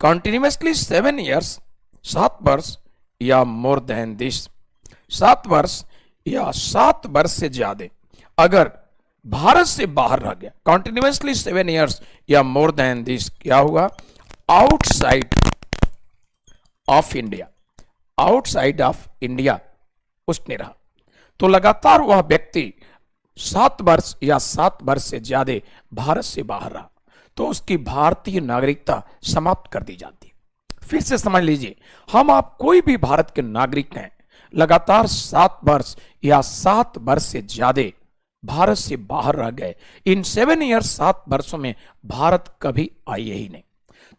continuously 7 years 7 वर्ष या मोर देन दिस 7 वर्ष या 7 वर्ष से ज्यादा अगर भारत से बाहर रह गया, कंटिन्यूअसली 7 years या मोर देन दिस, क्या हुआ, outside of India, outside of India उसने रहा, तो लगातार वह व्यक्ति 7 वर्ष या 7 वर्ष से ज्यादा भारत से बाहर रहा तो उसकी भारतीय नागरिकता समाप्त कर दी जाती है। फिर से समझ लीजिए, हम आप कोई भी भारत के नागरिक हैं, लगातार 7 वर्ष या 7 वर्ष से ज्यादा भारत से बाहर रह गए, इन 7 years 7 वर्षों में भारत कभी आए ही नहीं,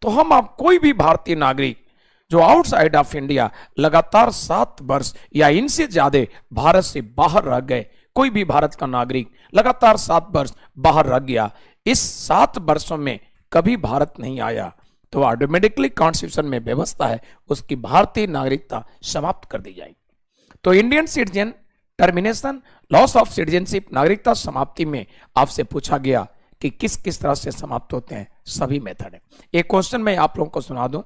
तो हम आप कोई भी भारतीय नागरिक जो आउटसाइड ऑफ इंडिया लगातार 7 वर्ष या इनसे ज्यादा भारत से बाहर रह गए, कोई भी भारत का नागरिक लगातार 7 वर्ष बाहर रह गया, इस 7 वर्षों में कभी भारत नहीं आया, तो ऑटोमेटिकली कॉन्स्टिट्यूशन में व्यवस्था है उसकी भारतीय नागरिकता समाप्त कर दी जाएगी। तो Indian citizen termination, loss of citizenship, नागरिकता समाप्ति में आपसे पूछा गया कि किस किस तरह से समाप्त होते हैं, सभी मेथड है। एक क्वेश्चन मैं आप लोगों को सुना दूं,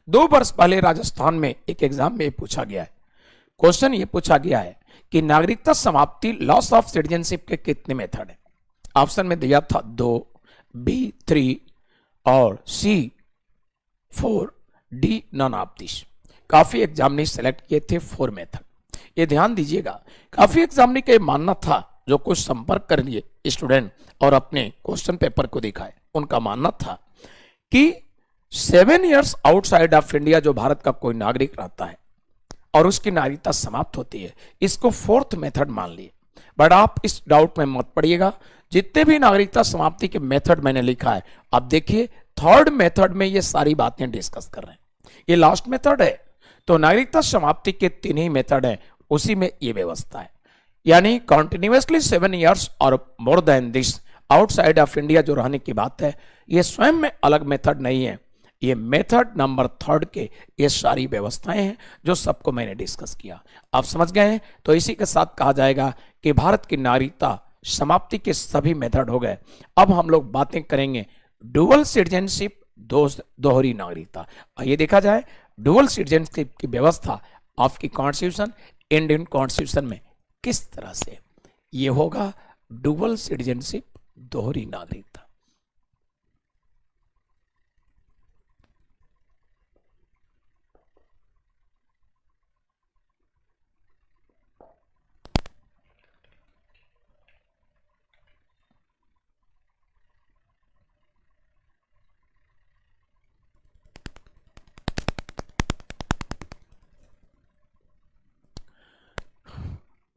2 वर्ष पहले राजस्थान में एक एग्जाम में पूछा गया है, क्वेश्चन ये पूछा गया है कि नागरिकता समाप्ति, लॉस ऑफ सिटीजनशिप के कितने मेथड है। ऑप्शन में दिया था 2, बी 3 और सी 4, डी नन ऑफ दिस। काफी एग्जाम ने सेलेक्ट किए थे 4 मेथड। ये ध्यान दीजिएगा, काफी एग्जाम ने का मानना था, जो कुछ संपर्क कर लिए स्टूडेंट और अपने क्वेश्चन पेपर को दिखाए, उनका मानना था कि 7 years आउटसाइड ऑफ इंडिया जो भारत का कोई नागरिक रहता है और उसकी नागरिकता समाप्त होती है, इसको 4th मेथड मान लिए। बट आप इस डाउट में मत पड़िएगा, जितने भी नागरिकता समाप्ति के मेथड मैंने लिखा है, आप देखिए 3rd मेथड में ये सारी बातें डिस्कस कर रहे हैं, ये लास्ट मेथड है। तो नागरिकता समाप्ति के 3 ही मेथड है, उसी में ये व्यवस्था है, यानी कंटिन्यूअसली 7 years और more than this outside of India जो रहने की बात है, ये स्वयं में अलग मेथड नहीं है, ये मेथड नंबर 3rd के ये सारी व्यवस्थाएं हैं जो सबको मैंने डिस्कस किया। आप समझ गए हैं? तो इसी के साथ कहा जाएगा कि भारत की नागरिकता समाप्ति के सभी मेथड हो गए। अब हम लोग बातें करेंगे डुअल सिटीजनशिप, दोहरी नागरिकता। ये देखा जाए डुअल सिटीजनशिप की व्यवस्था आपकी कॉन्स्टिट्यूशन, इंडियन कॉन्स्टिट्यूशन में किस तरह से ये होगा, डुअल सिटीजनशिप, दोहरी नागरिकता।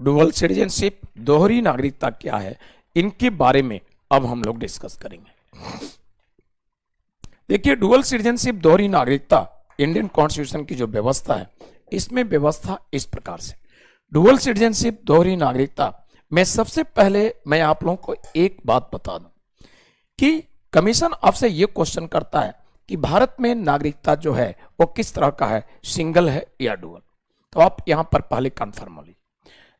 डुअल सिटीजनशिप, दोहरी नागरिकता क्या है, इनके बारे में अब हम लोग डिस्कस करेंगे। देखिए, डुअल सिटीजनशिप, दोहरी नागरिकता, इंडियन कॉन्स्टिट्यूशन की जो व्यवस्था है, इसमें व्यवस्था इस प्रकार से, डुअल सिटीजनशिप, दोहरी नागरिकता में सबसे पहले मैं आप लोगों को एक बात बता दूं कि कमीशन आपसे ये क्वेश्चन करता है कि भारत में नागरिकता जो है वो किस तरह का है, सिंगल है या डुअल। तो आप यहां पर पहले कंफर्म हो लीजिए।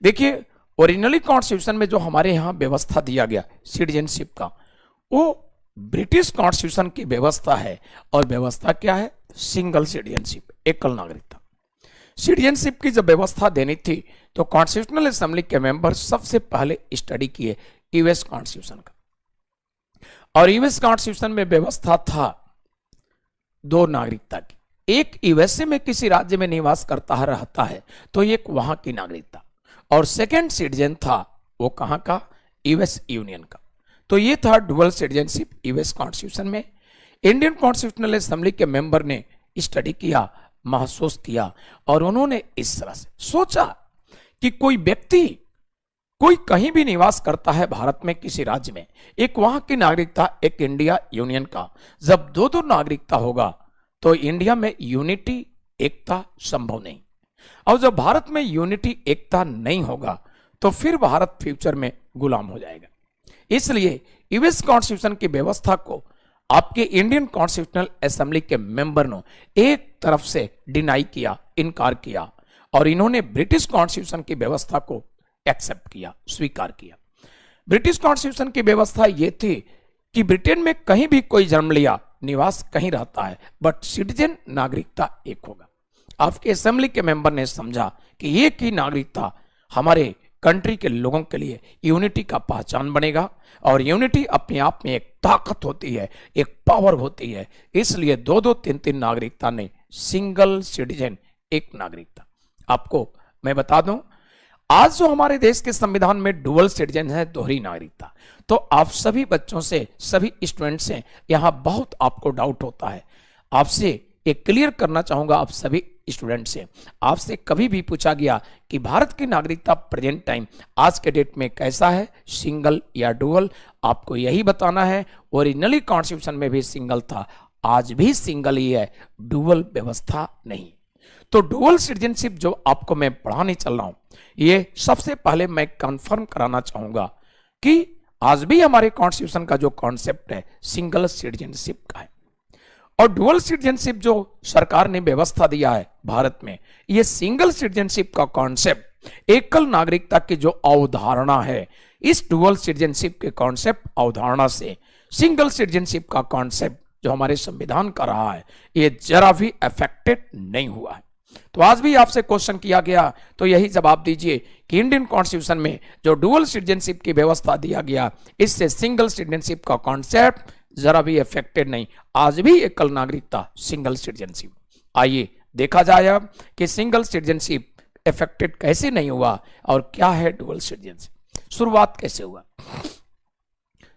देखिए, ओरिजिनली कॉन्स्टिट्यूशन में जो हमारे यहाँ व्यवस्था दिया गया सिटीजनशिप का, वो ब्रिटिश कॉन्स्टिट्यूशन की व्यवस्था है, और व्यवस्था क्या है, सिंगल सिटीजनशिप, एकल नागरिकता। सिटीजनशिप की जब व्यवस्था देनी थी तो कॉन्स्टिट्यूशनल असेंबली के मेंबर सबसे पहले स्टडी किए यूएस कॉन्स्टिट्यूशन का, और यूएस कॉन्स्टिट्यूशन में व्यवस्था था दो नागरिकता की, एक यूएसए में किसी राज्य में निवास करता रहता है तो एक वहां की नागरिकता, और सेकेंड सिटीजन था वो कहां का, यूएस यूनियन का। तो ये था डुअल सिटीजनशिप यूएस कॉन्स्टिट्यूशन में। इंडियन कॉन्स्टिट्यूशनल असेंबली के मेंबर ने स्टडी किया, महसूस किया, और उन्होंने इस तरह से सोचा कि कोई व्यक्ति कोई कहीं भी निवास करता है भारत में किसी राज्य में, एक वहां की नागरिकता, एक इंडिया यूनियन का, जब दो दो नागरिकता होगा तो इंडिया में यूनिटी, एकता संभव नहीं, और जब भारत में यूनिटी, एकता नहीं होगा तो फिर भारत फ्यूचर में गुलाम हो जाएगा। इसलिए यूएस कॉन्स्टिट्यूशन की व्यवस्था को आपके इंडियन कॉन्स्टिट्यूशनल असेंबली के मेंबर ने एक तरफ से डिनाई किया, इनकार किया, और इन्होंने ब्रिटिश कॉन्स्टिट्यूशन की व्यवस्था को एक्सेप्ट किया, स्वीकार किया। ब्रिटिश कॉन्स्टिट्यूशन की व्यवस्था यह थी कि ब्रिटेन में कहीं भी कोई जन्म लिया, निवास कहीं रहता है, बट सिटीजन, नागरिकता एक होगा। आपके असेंबली के मेंबर ने समझा कि एक ही नागरिकता हमारे कंट्री के लोगों के लिए यूनिटी का पहचान बनेगा, और यूनिटी अपने आप में एक ताकत होती है, एक पावर होती है। इसलिए दो दो तीन तीन नागरिकता ने सिंगल सिटीजन, एक नागरिकता। आपको मैं बता दूं, आज जो हमारे देश के संविधान में डुअल सिटीजन है, दोहरी नागरिकता, तो आप सभी बच्चों से, सभी स्टूडेंट से यहां बहुत आपको डाउट होता है। आपसे एक क्लियर करना चाहूंगा, आप सभी स्टूडेंट से, आपसे कभी भी पूछा गया कि भारत की नागरिकता प्रेजेंट टाइम आज के डेट में कैसा है, सिंगल या डुअल, आपको यही बताना है। ओरिजिनली कॉन्स्टिट्यूशन में भी सिंगल था, आज भी सिंगल ही है, डुअल व्यवस्था नहीं। तो डुअल सिटीजनशिप जो आपको मैं पढ़ाने चल रहा हूं, ये सबसे पहले मैं कंफर्म कराना चाहूंगा कि आज भी हमारे कॉन्स्टिट्यूशन का जो कॉन्सेप्ट है सिंगल सिटीजनशिप का है, और डुअल सिटीजनशिप जो सरकार ने व्यवस्था दिया है भारत में, ये सिंगल सिटीजनशिप का कॉन्सेप्ट, एकल नागरिकता की जो अवधारणा है, इस डुअल सिटीजनशिप के कॉन्सेप्ट, अवधारणा से सिंगल सिटीजनशिप का कॉन्सेप्ट जो हमारे संविधान का रहा है, ये जरा भी अफेक्टेड नहीं हुआ है। तो आज भी आपसे क्वेश्चन किया गया तो यही जवाब दीजिए कि इंडियन कॉन्स्टिट्यूशन में जो डुअल सिटीजनशिप की व्यवस्था दिया गया, इससे सिंगल सिटीजनशिप का कॉन्सेप्ट जरा भी अफेक्टेड नहीं, आज भी एकल नागरिकता, सिंगल सिटीजनशिप। आइए देखा जाए अब कि सिंगल सिटीजनशिप अफेक्टेड कैसे नहीं हुआ और क्या है डुअल सिटीजनशिप, शुरुआत कैसे हुआ।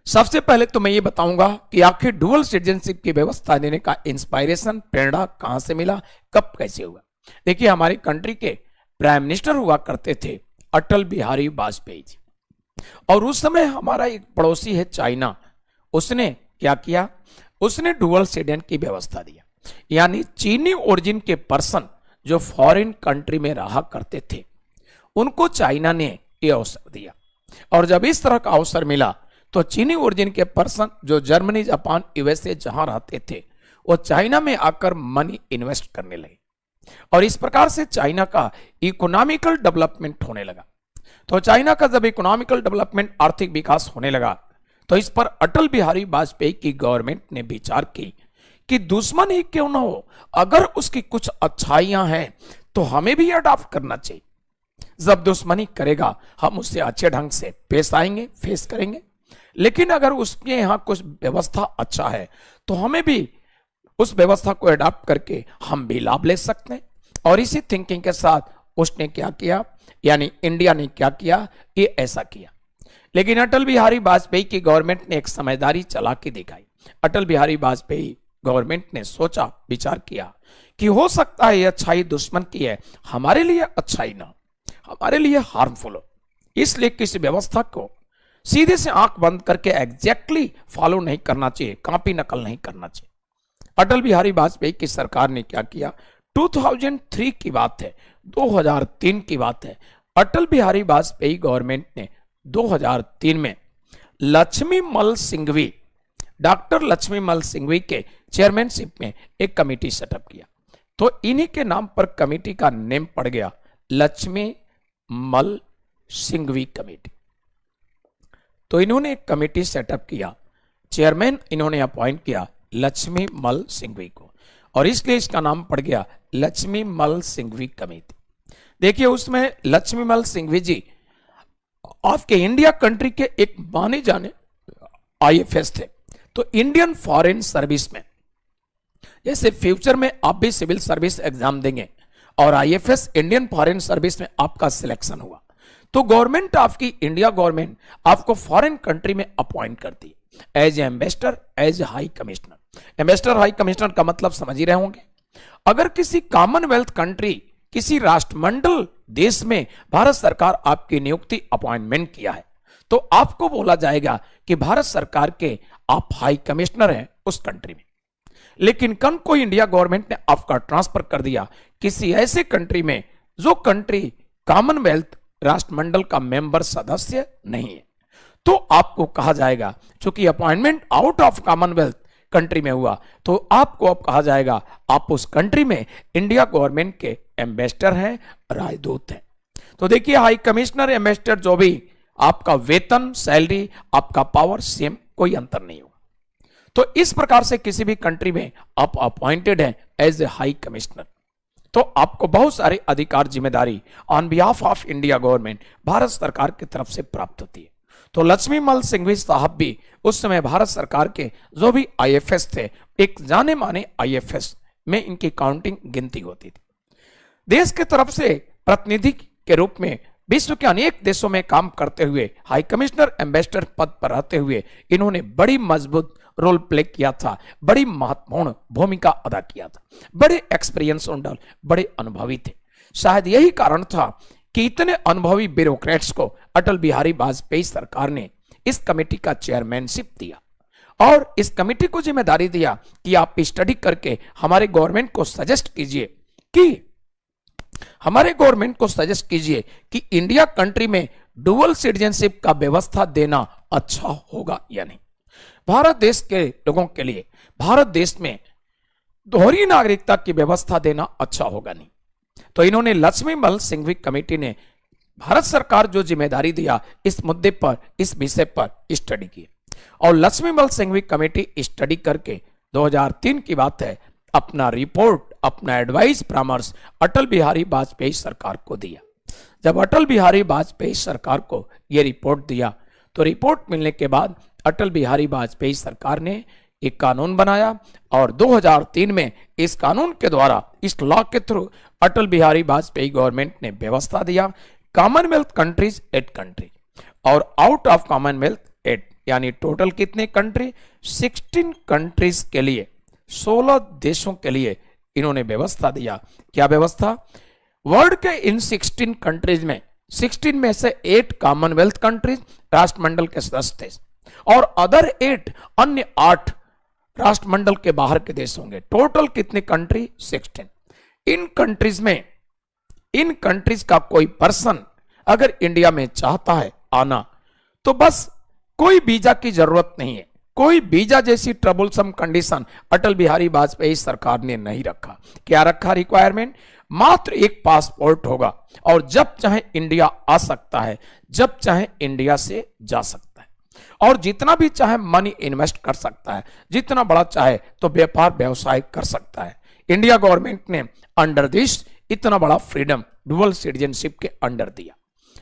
सबसे पहले तो मैं ये बताऊंगा कि आखिर डुअल सिटीजनशिप की व्यवस्था देने का इंस्पायरेशन, प्रेरणा कहां से मिला, कब कैसे हुआ। देखिए, हमारी कंट्री के प्राइम मिनिस्टर हुआ करते थे अटल बिहारी वाजपेयी जी, और उस समय हमारा एक पड़ोसी है चाइना, उसने क्या किया, उसने डुअल सिटीजन की व्यवस्था दिया, यानी चीनी ओरिजिन के पर्सन जो फॉरेन कंट्री में रहा करते थे, उनको चाइना ने यह अवसर दिया। और जब इस तरह का अवसर मिला तो चीनी ओरिजिन के पर्सन जो जर्मनी, जापान, यूएसए जहां रहते थे, वो चाइना में आकर मनी इन्वेस्ट करने लगे, और इस प्रकार से चाइना का इकोनॉमिकल डेवलपमेंट होने लगा। तो चाइना का जब इकोनॉमिकल डेवलपमेंट, आर्थिक विकास होने लगा, तो इस पर अटल बिहारी वाजपेयी की गवर्नमेंट ने विचार की कि दुश्मन ही क्यों ना हो, अगर उसकी कुछ अच्छाइयां हैं तो हमें भी अडॉप्ट करना चाहिए। जब दुश्मनी करेगा हम उससे अच्छे ढंग से पेश आएंगे, फेस करेंगे, लेकिन अगर उसके यहाँ कुछ व्यवस्था अच्छा है तो हमें भी उस व्यवस्था को अडॉप्ट करके हम भी लाभ ले सकते हैं। और इसी थिंकिंग के साथ उसने क्या किया, यानी इंडिया ने क्या किया, ये ऐसा किया। लेकिन अटल बिहारी वाजपेयी की गवर्नमेंट ने एक समझदारी चला के दिखाई। अटल बिहारी वाजपेयी गवर्नमेंट ने सोचा, विचार किया कि हो सकता है ये अच्छाई दुश्मन की है, हमारे लिए अच्छाई ना, हमारे लिए हार्मफुल हो। इसलिए किसी व्यवस्था को सीधे से आंख बंद करके एग्जैक्टली फॉलो नहीं करना चाहिए, कॉपी नकल नहीं करना चाहिए। अटल बिहारी वाजपेयी की सरकार ने क्या किया, 2003 की बात है, 2003 की बात है, अटल बिहारी वाजपेयी गवर्नमेंट ने 2003 में लक्ष्मीमल सिंघवी, डॉक्टर लक्ष्मीमल सिंघवी के चेयरमैनशिप में एक कमेटी सेटअप किया। तो इन्हीं के नाम पर कमेटी का नेम पड़ गया लक्ष्मीमल सिंघवी कमेटी। तो इन्होंने एक कमेटी सेटअप किया, चेयरमैन इन्होंने अपॉइंट किया लक्ष्मीमल सिंघवी को, और इसलिए इसका नाम पड़ गया लक्ष्मीमल सिंघवी कमेटी। देखिए उसमें लक्ष्मीमल सिंघवी जी आपके इंडिया कंट्री के एक माने जाने आईएफएस थे। तो इंडियन फॉरेन सर्विस में, जैसे फ्यूचर में आप भी सिविल सर्विस एग्जाम देंगे और आईएफएस इंडियन फॉरेन सर्विस में आपका सिलेक्शन हुआ, तो गवर्नमेंट आपकी, इंडिया गवर्नमेंट आपको फॉरेन कंट्री में अपॉइंट करती है as ambassador, as high commissioner. Ambassador high commissioner का मतलब समझ ही रहे होंगे। अगर किसी कॉमनवेल्थ कंट्री, किसी राष्ट्रमंडल देश में भारत सरकार आपकी नियुक्ति, अपॉइंटमेंट किया है, तो आपको बोला जाएगा कि भारत सरकार के आप हाई कमिश्नर हैं उस कंट्री में। लेकिन कल कोई इंडिया गवर्नमेंट ने आपका ट्रांसफर कर दिया किसी ऐसे कंट्री में जो कंट्री कॉमनवेल्थ राष्ट्रमंडल का मेंबर सदस्य नहीं है, तो आपको कहा जाएगा, चूंकि appointment out of Commonwealth country में हुआ, तो आपको अब कहा जाएगा आप उस कंट्री में इंडिया गवर्नमेंट के एम्बेसडर हैं, राजदूत हैं। तो देखिए हाई कमिश्नर, एम्बेसडर, जो भी आपका वेतन, सैलरी, आपका पावर सेम, कोई अंतर नहीं होगा। तो इस प्रकार से किसी भी कंट्री में आप अपॉइंटेड हैं एज ए हाई कमिश्नर, तो आपको बहुत सारे अधिकार, जिम्मेदारी on behalf of India government Bharat सरकार की तरफ से प्राप्त होती है। तो लक्ष्मीमल सिंघवी साहब भी उस समय भारत सरकार के जो भी आईएफएस थे, एक जाने माने आईएफएस में इनकी काउंटिंग, गिनती होती थी। देश की तरफ से प्रतिनिधि के रूप में विश्व के अनेक देशों में काम करते हुए, हाई कमिश्नर, एम्बेसडर पद पर रहते हुए इन्होंने बड़ी मजबूत रोल प्ले किया था, बड़ी महत्वपूर्ण भूमिका अदा किया था, बड़े एक्सपीरियंस उनके, बड़े अनुभवी थे। शायद यही कारण था कि इतने अनुभवी ब्यूरोक्रेट्स को अटल बिहारी वाजपेयी सरकार ने इस कमेटी का चेयरमैनशिप दिया और इस कमेटी को जिम्मेदारी दिया कि आप स्टडी करके हमारे गवर्नमेंट को सजेस्ट कीजिए कि इंडिया कंट्री में डुअल सिटीजनशिप का व्यवस्था देना अच्छा होगा या नहीं। भारत देश के लोगों के लिए भारत देश में दोहरी नागरिकता की व्यवस्था देना अच्छा होगा नहीं। तो इन्होंने लक्ष्मीमल सिंघवी कमेटी ने भारत सरकार जो जिम्मेदारी दिया इस मुद्दे पर, इस विषय पर स्टडी की और लक्ष्मीमल सिंघवी कमेटी स्टडी करके 2003 की बात है, अपना रिपोर्ट, अपना एडवाइस, परामर्श अटल बिहारी वाजपेयी सरकार को दिया। जब अटल बिहारी वाजपेयी सरकार को यह रिपोर्ट दिया, तो रिपोर्ट मिलने के बाद अटल बिहारी वाजपेयी सरकार ने एक कानून बनाया और 2003 में इस कानून के द्वारा, इस लॉ के थ्रू अटल बिहारी वाजपेयी गवर्नमेंट ने व्यवस्था दिया कॉमनवेल्थ कंट्रीज 8 कंट्री और आउट ऑफ कॉमनवेल्थ 8, यानी टोटल कितने कंट्री, 16 कंट्रीज के लिए, 16 देशों के लिए इन्होंने व्यवस्था दिया। क्या व्यवस्था? वर्ल्ड के इन 16 कंट्रीज में, 16 में से 8 कॉमनवेल्थ कंट्रीज राष्ट्रमंडल के सदस्य देश और अदर 8 अन्य 8 राष्ट्रमंडल के बाहर के देश होंगे। टोटल कितने कंट्री? 16। इन कंट्रीज में, इन कंट्रीज का कोई पर्सन अगर इंडिया में चाहता है आना, तो बस कोई वीजा की जरूरत नहीं है, कोई वीजा जैसी ट्रबलसम कंडीशन अटल बिहारी वाजपेयी सरकार ने नहीं रखा। क्या रखा रिक्वायरमेंट? मात्र एक पासपोर्ट होगा और जब चाहे इंडिया आ सकता है, जब चाहे इंडिया से जा सकता है और जितना भी चाहे मनी इन्वेस्ट कर सकता है, जितना बड़ा चाहे तो व्यापार व्यवसाय कर सकता है। इंडिया गवर्नमेंट ने अंडर दिस इतना बड़ा फ्रीडम डुअल सिटीजनशिप के अंडर दिया।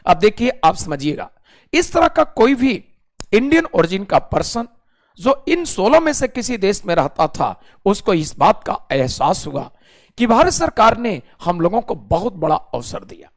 अब देखिए, आप समझिएगा, इस तरह का कोई भी इंडियन ओरिजिन का पर्सन जो इन 16 में से किसी देश में रहता था, उसको इस बात का एहसास हुआ कि भारत सरकार ने हम लोगों को बहुत बड़ा अवसर दिया।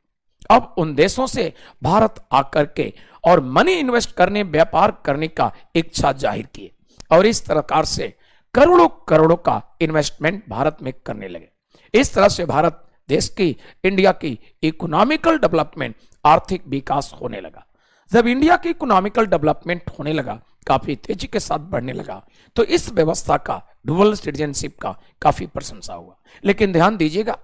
अब उन देशों से भारत आकर के और मनी इन्वेस्ट करने, व्यापार करने का इच्छा जाहिर की और इस प्रकार से करोड़ों करोड़ों का इन्वेस्टमेंट भारत में करने लगे। इस तरह से भारत देश की, इंडिया की इकोनॉमिकल डेवलपमेंट, आर्थिक विकास होने लगा। जब इंडिया की इकोनॉमिकल डेवलपमेंट होने लगा, काफी तेजी के साथ बढ़ने लगा, तो इस व्यवस्था का, डुअल सिटीजनशिप का काफी प्रशंसा हुआ। लेकिन ध्यान दीजिएगा,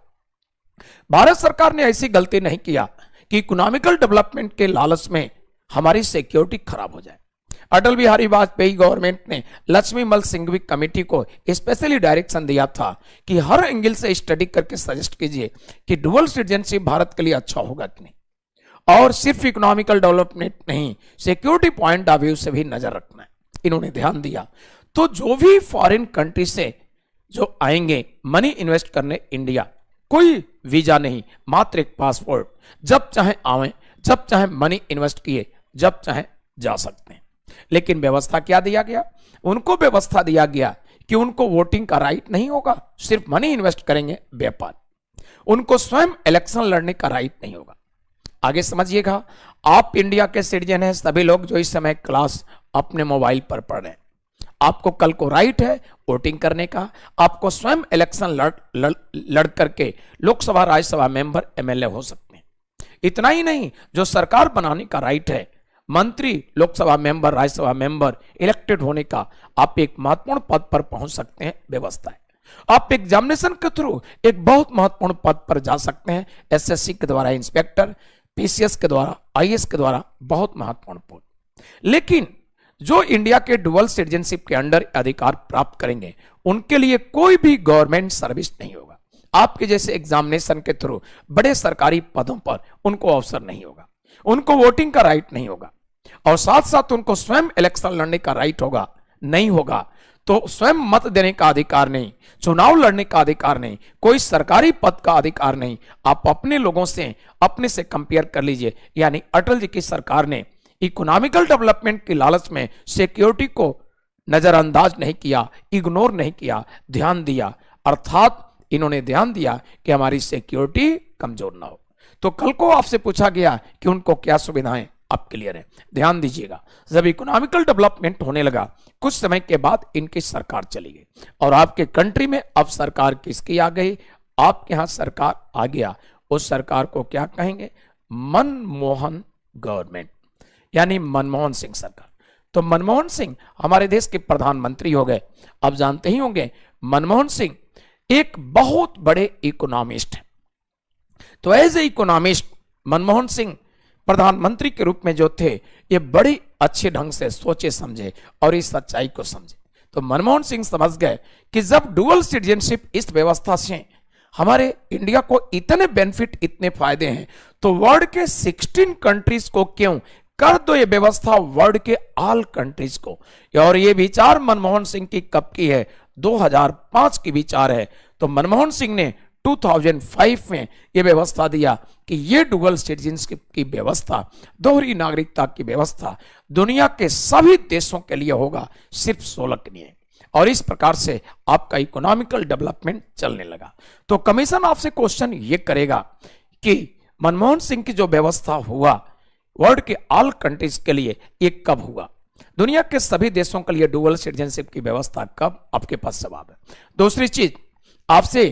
भारत सरकार ने ऐसी गलती नहीं किया कि इकोनॉमिकल डेवलपमेंट के लालच में हमारी सिक्योरिटी खराब हो जाए। अटल बिहारी वाजपेयी गवर्नमेंट ने लक्ष्मी मल सिंघवी कमेटी को स्पेशली डायरेक्शन दिया था कि हर एंगल से स्टडी करके सजेस्ट कीजिए कि डुअल सिटीजनशिप भारत के लिए अच्छा होगा कि नहीं, और सिर्फ इकोनॉमिकल डेवलपमेंट नहीं, सिक्योरिटी पॉइंट ऑफ व्यू से भी नजर रखना है। इन्होंने ध्यान दिया। तो जो भी फॉरेन कंट्री से जो आएंगे मनी इन्वेस्ट करने इंडिया, कोई वीजा नहीं, मात्र एक पासपोर्ट, जब चाहे आवे, जब चाहे मनी इन्वेस्ट किए, जब चाहे जा सकते हैं। लेकिन व्यवस्था क्या दिया गया? उनको व्यवस्था दिया गया कि उनको वोटिंग का राइट नहीं होगा, सिर्फ मनी इन्वेस्ट करेंगे व्यापार। उनको स्वयं इलेक्शन लड़ने का राइट नहीं होगा। आगे समझिएगा, आप इंडिया के सिटीजन हैं, सभी लोग जो इस समय क्लास अपने मोबाइल पर पढ़ रहे हैं, आपको कल को राइट है वोटिंग करने का। आपको स्वयं इलेक्शन लड़ करके लोकसभा राज्यसभा मेंबर एमएलए हो सकते हैं। इतना ही नहीं, जो सरकार बनाने का राइट है, मंत्री, Lok Sabha member, Rajya Sabha member elected होने का, आप एक महत्वपूर्ण पद पर पहुंच सकते हैं, व्यवस्था है। आप एग्जामिनेशन के थ्रू एक बहुत महत्वपूर्ण पद पर जा सकते हैं, एसएससी के द्वारा इंस्पेक्टर, पीसीएस के द्वारा, आईएएस के द्वारा, बहुत महत्वपूर्ण पद। लेकिन जो इंडिया के डुअल सिटीजनशिप के अंडर अधिकार प्राप्त करेंगे, उनके लिए कोई भी गवर्नमेंट सर्विस नहीं होगा। आपके जैसे एग्जामिनेशन के थ्रू बड़े सरकारी पदों पर उनको अवसर नहीं होगा, उनको वोटिंग का राइट नहीं होगा, और साथ साथ उनको स्वयं इलेक्शन लड़ने का राइट होगा नहीं होगा। तो स्वयं मत देने का अधिकार नहीं, चुनाव लड़ने का अधिकार नहीं, कोई सरकारी पद का अधिकार नहीं। आप अपने लोगों से, अपने से कंपेयर कर लीजिए। यानी अटल जी की सरकार ने इकोनॉमिकल डेवलपमेंट की लालच में सिक्योरिटी को नजरअंदाज नहीं किया, इग्नोर नहीं किया, ध्यान दिया। अर्थात इन्होंने ध्यान दिया कि हमारी सिक्योरिटी कमजोर ना हो। तो कल को आपसे पूछा गया कि उनको क्या सुविधाएं, आप क्लियर है। ध्यान दीजिएगा, जब इकोनॉमिकल डेवलपमेंट होने लगा, कुछ समय के बाद इनकी सरकार चली गई, और आपके कंट्री में अब सरकार किसकी आ गई? आपके यहां सरकार आ गया। उस सरकार को क्या कहेंगे? मनमोहन गवर्नमेंट, यानी मनमोहन सिंह सरकार। तो मनमोहन सिंह हमारे देश के प्रधानमंत्री हो गए। अब जानते ही होंगे, मनमोहन सिंह एक बहुत बड़े इकोनॉमिस्ट हैं। तो as a economist Manmohan Singh प्रधानमंत्री के रूप में जो थे, ये बड़ी अच्छे ढंग से सोचे समझे और इस सच्चाई को समझे। तो मनमोहन सिंह समझ गए कि जब डुअल सिटीजनशिप, इस व्यवस्था से हमारे इंडिया को इतने बेनिफिट, इतने फायदे हैं, तो वर्ल्ड के 16 कंट्रीज को क्यों कर दो ये व्यवस्था, वर्ल्ड के ऑल कंट्रीज को। और ये विचार मनमोहन सिंह की कब की है? 2005 की विचार है। तो मनमोहन सिंह ने 2005 में यह व्यवस्था दिया कि ये डुअल सिटीजनशिप की व्यवस्था, दोहरी नागरिकता की व्यवस्था दुनिया के सभी देशों के लिए होगा, सिर्फ 16 के लिए। और इस प्रकार से आपका इकोनॉमिकल डेवलपमेंट चलने लगा। तो कमीशन आपसे क्वेश्चन ये करेगा कि मनमोहन सिंह की जो व्यवस्था हुआ वर्ल्ड के ऑल कंट्रीज के लिए, ये कब हुआ? दुनिया के सभी देशों के लिए डुअल सिटीजनशिप की व्यवस्था कब? आपके पास जवाब है। दूसरी चीज आपसे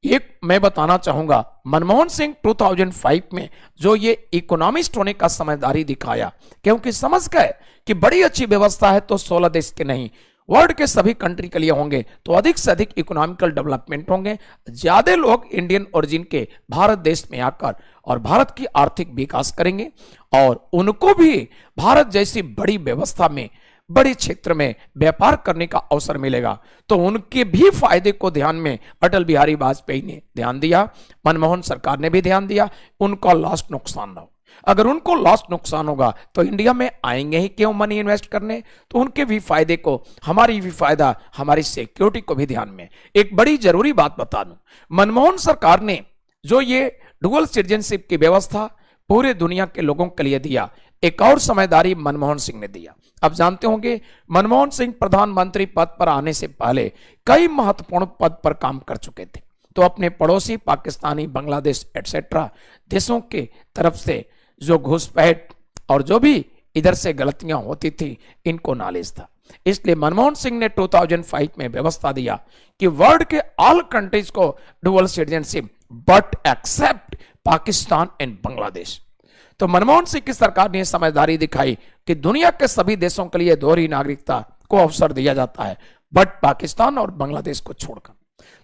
एक मैं बताना चाहूंगा, मनमोहन सिंह 2005 में जो ये इकोनॉमिस्ट होने का समझदारी दिखाया, क्योंकि समझ गए कि बड़ी अच्छी व्यवस्था है तो 16 देश के नहीं, वर्ल्ड के सभी कंट्री के लिए होंगे, तो अधिक से अधिक इकोनॉमिकल डेवलपमेंट होंगे, ज्यादा लोग इंडियन ओरिजिन के भारत देश में आकर और भारत की आर्थिक विकास करेंगे, और उनको भी भारत जैसी बड़ी व्यवस्था में, बड़े क्षेत्र में व्यापार करने का अवसर मिलेगा। तो उनके भी फायदे को ध्यान में अटल बिहारी वाजपेयी ने ध्यान दिया, मनमोहन सरकार ने भी ध्यान दिया, उनका लॉस नुकसान ना हो। अगर उनको लॉस नुकसान होगा तो इंडिया में आएंगे ही क्यों मनी इन्वेस्ट करने? तो उनके भी फायदे को, हमारी भी फायदा, हमारी सिक्योरिटी को भी ध्यान में। एक बड़ी जरूरी बात बता दूं, मनमोहन सरकार ने जो ये डुअल सिटीजनशिप की व्यवस्था पूरे दुनिया के लोगों के लिए दिया, एक और समझदारी मनमोहन सिंह ने दिया। अब जानते होंगे, मनमोहन सिंह प्रधानमंत्री पद पर आने से पहले कई महत्वपूर्ण पद पर काम कर चुके थे। तो अपने पड़ोसी पाकिस्तानी, बांग्लादेश एटसेट्रा देशों के तरफ से जो घुसपैठ और जो भी इधर से गलतियां होती थी, इनको नॉलेज था। इसलिए मनमोहन सिंह ने 2005 में व्यवस्था दिया कि वर्ल्ड के ऑल कंट्रीज को dual citizenship, but except Pakistan and Bangladesh. तो मनमोहन सिंह की सरकार ने समझदारी दिखाई कि दुनिया के सभी देशों के लिए दोहरी नागरिकता को अवसर दिया जाता है, बट पाकिस्तान और बांग्लादेश को छोड़कर।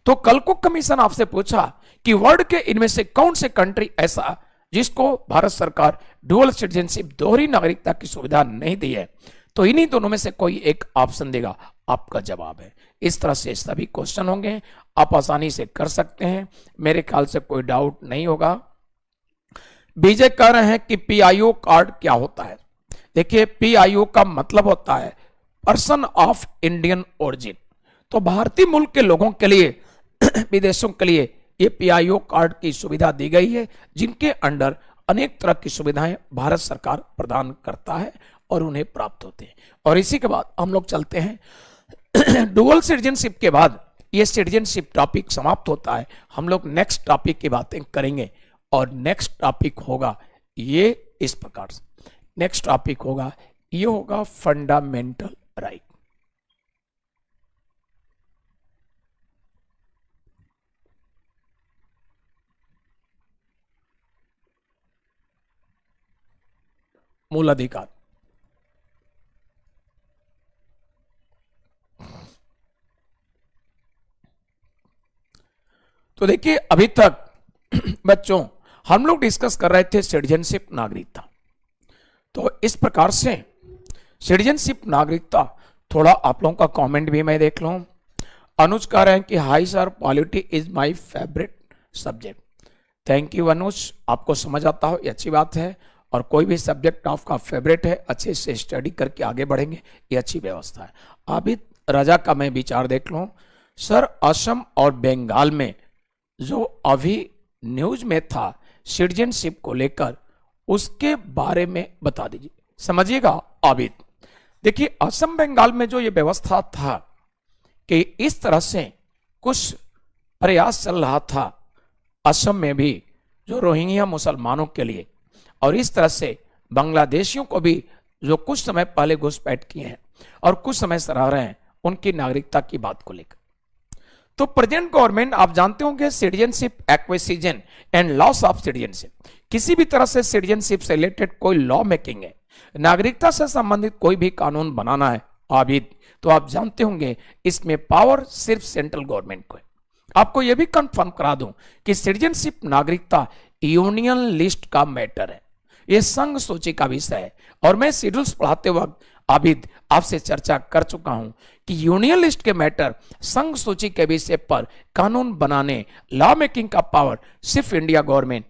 तो कल को कमीशन आपसे पूछा कि वर्ल्ड के इनमें से कौन से कंट्री ऐसा जिसको भारत सरकार डुअल सिटीजनशिप दोहरी नागरिकता की सुविधा नहीं दी है, तो इन्हीं दोनों में से कोई एक ऑप्शन देगा, आपका जवाब है। इस तरह से सभी क्वेश्चन होंगे, आप आसानी से कर सकते हैं, मेरे ख्याल से कोई डाउट नहीं होगा। विजय कह रहे हैं कि पीआईओ कार्ड क्या होता है। देखिए, पीआईओ का मतलब होता है पर्सन ऑफ इंडियन ओरिजिन। तो भारतीय मूल के लोगों के लिए विदेशों के लिए ये पीआईओ कार्ड की सुविधा दी गई है, जिनके अंडर अनेक तरह की सुविधाएं भारत सरकार प्रदान करता है और उन्हें प्राप्त होते हैं। और इसी के बाद हम लोग चलते हैं डुअल सिटीजनशिप के बाद ये सिटीजनशिप टॉपिक समाप्त होता है। हम लोग नेक्स्ट टॉपिक की बातें करेंगे और नेक्स्ट टॉपिक होगा ये इस प्रकार से। नेक्स्ट टॉपिक होगा ये होगा फंडामेंटल राइट। मूल अधिकार। तो देखिए, अभी तक बच्चों हम लोग डिस्कस कर रहे थे सिटीजनशिप नागरिकता। तो इस प्रकार से सिटीजनशिप नागरिकता, थोड़ा आप लोगों का कमेंट भी मैं देख लूं। अनुज कह रहे हैं कि hi sir, polity is my favourite subject. Thank you Anuj, आपको समझ आता हो ये अच्छी बात है, और कोई भी सब्जेक्ट आपका फेवरेट है, अच्छे से स्टडी करके आगे बढ़ेंगे, ये अच्छी व्यवस्था है। आबिद रजा का मैं विचार देख लूं। सर, असम और बंगाल में जो अभी न्यूज में था सिटीजनशिप को लेकर, उसके बारे में बता दीजिए। समझिएगा आबिद, देखिए असम बंगाल में जो ये व्यवस्था था कि इस तरह से कुछ प्रयास चल रहा था असम में भी जो रोहिंग्या मुसलमानों के लिए, और इस तरह से बांग्लादेशियों को भी जो कुछ समय पहले घुसपैठ किए हैं और कुछ समय से रह रहे हैं, उनकी नागरिकता की बात को लेकर। तो प्रेजेंट गवर्नमेंट, आप जानते होंगे, citizenship acquisition and loss of citizenship, किसी भी तरह से सिटीजनशिप से रिलेटेड कोई लॉ मेकिंग है, नागरिकता से संबंधित कोई भी कानून बनाना है आबिद, तो आप जानते होंगे इसमें पावर सिर्फ सेंट्रल गवर्नमेंट को है। आपको यह भी कंफर्म करा दूं कि सिटीजनशिप नागरिकता यूनियन लिस्ट का मैटर है, यह संघ सूची का विषय है। और मैं शेड्यूल्स पढ़ाते वक्त आबिद आपसे चर्चा कर चुका हूं कि यूनियन लिस्ट के मैटर, संघ सूची के विषय पर कानून बनाने, लॉ मेकिंग का पावर सिर्फ इंडिया गवर्नमेंट,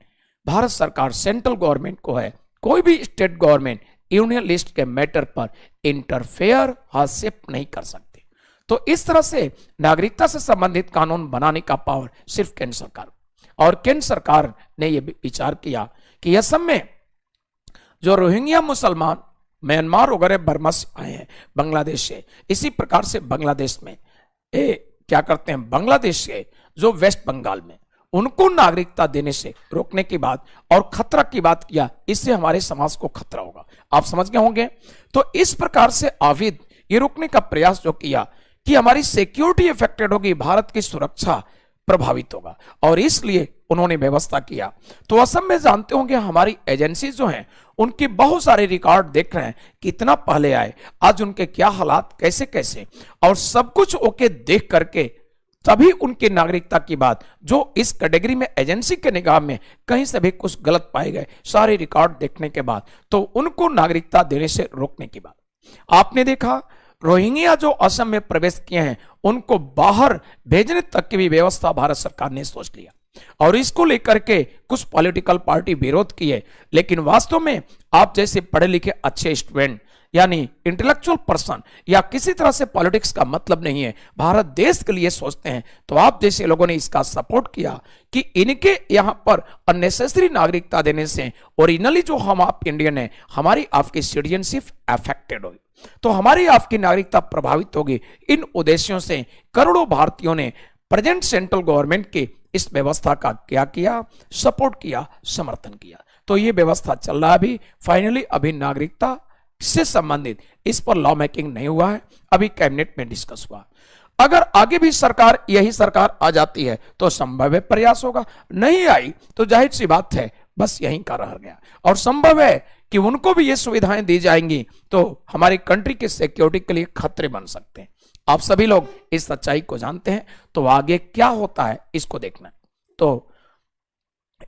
भारत सरकार, सेंट्रल गवर्नमेंट को है। कोई भी स्टेट गवर्नमेंट यूनियन लिस्ट के मैटर पर इंटरफेयर, हस्तक्षेप नहीं कर सकते। तो इस तरह से नागरिकता से संबंधित कानून बनाने का पावर सिर्फ केंद्र सरकार, और केंद्र सरकार ने यह विचार किया कि असम में जो रोहिंग्या मुसलमान म्यांमार वगैरह बर्मा से आए हैं, बांग्लादेश से, इसी प्रकार से बांग्लादेश में क्या करते हैं, बांग्लादेश से जो वेस्ट बंगाल में, उनको नागरिकता देने से रोकने की बात और खतरा की बात किया, इससे हमारे समाज को खतरा होगा। आप समझ गए होंगे। तो इस प्रकार से आविद ये रोकने का प्रयास जो किया कि हमारी सिक्योरिटी इफेक्टेड होगी, भारत की सुरक्षा प्रभावित होगा, और इसलिए उन्होंने व्यवस्था किया। तो असम में जानते होंगे हमारी एजेंसी जो हैं, उनके बहुत सारे रिकॉर्ड देख रहे हैं, कितना पहले आए, आज उनके क्या हालात, कैसे कैसे, और सब कुछ ओके देख करके तभी उनकी नागरिकता की बात, जो इस कैटेगरी में एजेंसी के निगाह में कहीं से भी कुछ गलत पाए गए, सारे रिकॉर्ड देखने के बाद तो उनको नागरिकता देने से रोकने की बात। आपने देखा रोहिंग्या जो असम में प्रवेश किए हैं, उनको बाहर भेजने तक की भी व्यवस्था भारत सरकार ने सोच लिया, और इसको लेकर के कुछ पॉलिटिकल पार्टी विरोध किए। लेकिन वास्तव में आप जैसे पढ़े लिखे अच्छे स्टूडेंट, यानी इंटेलेक्चुअल पर्सन, या किसी तरह से पॉलिटिक्स का मतलब नहीं है, भारत देश के लिए सोचते हैं, तो आप जैसे लोगों ने इसका सपोर्ट किया कि इनके यहां पर अननेसेसरी नागरिकता देने से ओरिजिनली जो हम आप इंडियन है, हमारी आपकी सिटीजनशिप अफेक्टेड होगी, तो हमारी आपकी नागरिकता प्रभावित होगी। इन उद्देश्यों से करोड़ों भारतीयों ने प्रेजेंट सेंट्रल गवर्नमेंट की इस व्यवस्था का क्या किया, सपोर्ट किया, समर्थन किया। तो ये व्यवस्था चल रहा है अभी। फाइनली अभी नागरिकता से संबंधित इस पर लॉ मेकिंग नहीं हुआ है, अभी कैबिनेट में डिस्कस हुआ। अगर आगे भी सरकार, यही सरकार आ जाती है तो संभव है प्रयास होगा, नहीं आई तो जाहिर सी बात है बस यहीं का रह गया। और संभव है कि उनको भी ये सुविधाएं दी जाएंगी तो हमारी कंट्री के सिक्योरिटी के लिए खतरे बन सकते हैं। आप सभी लोग इस सच्चाई को जानते हैं, तो आगे क्या होता है इसको देखना है। तो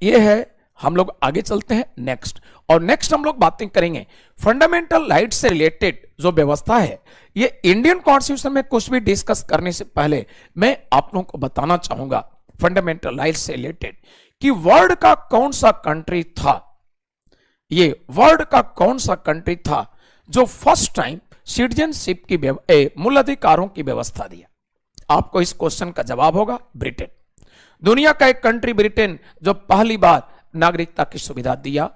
ये है, हम लोग आगे चलते हैं नेक्स्ट। और नेक्स्ट हम लोग बातें करेंगे फंडामेंटल राइट से रिलेटेड जो व्यवस्था है। ये इंडियन कॉन्स्टिट्यूशन में कुछ भी डिस्कस करने से पहले मैं आप लोगों को बताना चाहूंगा फंडामेंटल राइट से रिलेटेड कि वर्ल्ड का कौन सा कंट्री था, ये वर्ल्ड का कौन सा कंट्री था जो फर्स्ट टाइम सिटीजनशिप की मूल अधिकारों की व्यवस्था दिया। आपको इस क्वेश्चन का जवाब होगा ब्रिटेन। दुनिया का एक कंट्री ब्रिटेन जो पहली बार नागरिकता की सुविधा दिया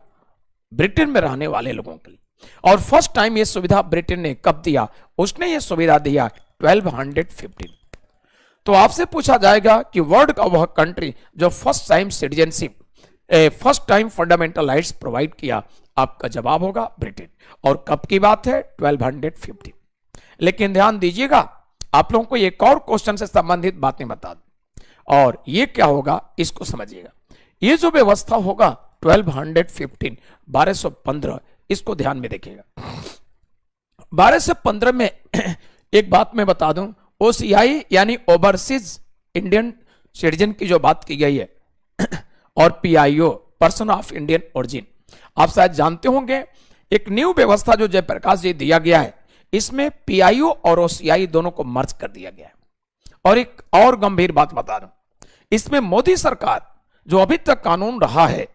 ब्रिटेन में रहने वाले लोगों के लिए। और फर्स्ट टाइम ये सुविधा ब्रिटेन ने कब दिया? उसने ये सुविधा दिया 1215। तो आपसे पूछा जाएगा कि वर्ल्ड का वह कंट्री जो first time citizenship first time fundamental rights provide किया, आपका जवाब होगा ब्रिटेन। और कब की बात है? 1215। लेकिन ध्यान दीजिएगा, आप लोगों को एक और क्वेश्चन से संबंधित बातें बता दूं, और ये क्या होगा इसको समझिएगा। ये जो व्यवस्था होगा 1215 1215, इसको ध्यान में देखिएगा। 1215 में एक बात मैं बता दूं, ओसीआई यानी ओवरसीज इंडियन सिटीजन की जो बात की गई है, और PIO person of Indian origin, आप शायद जानते होंगे एक न्यू व्यवस्था जो जयप्रकाश जी दिया गया है, इसमें पीआईओ और ओसीआई दोनों को मर्ज कर दिया गया है। और एक और गंभीर बात बता दूं, इसमें मोदी सरकार जो अभी तक कानून रहा है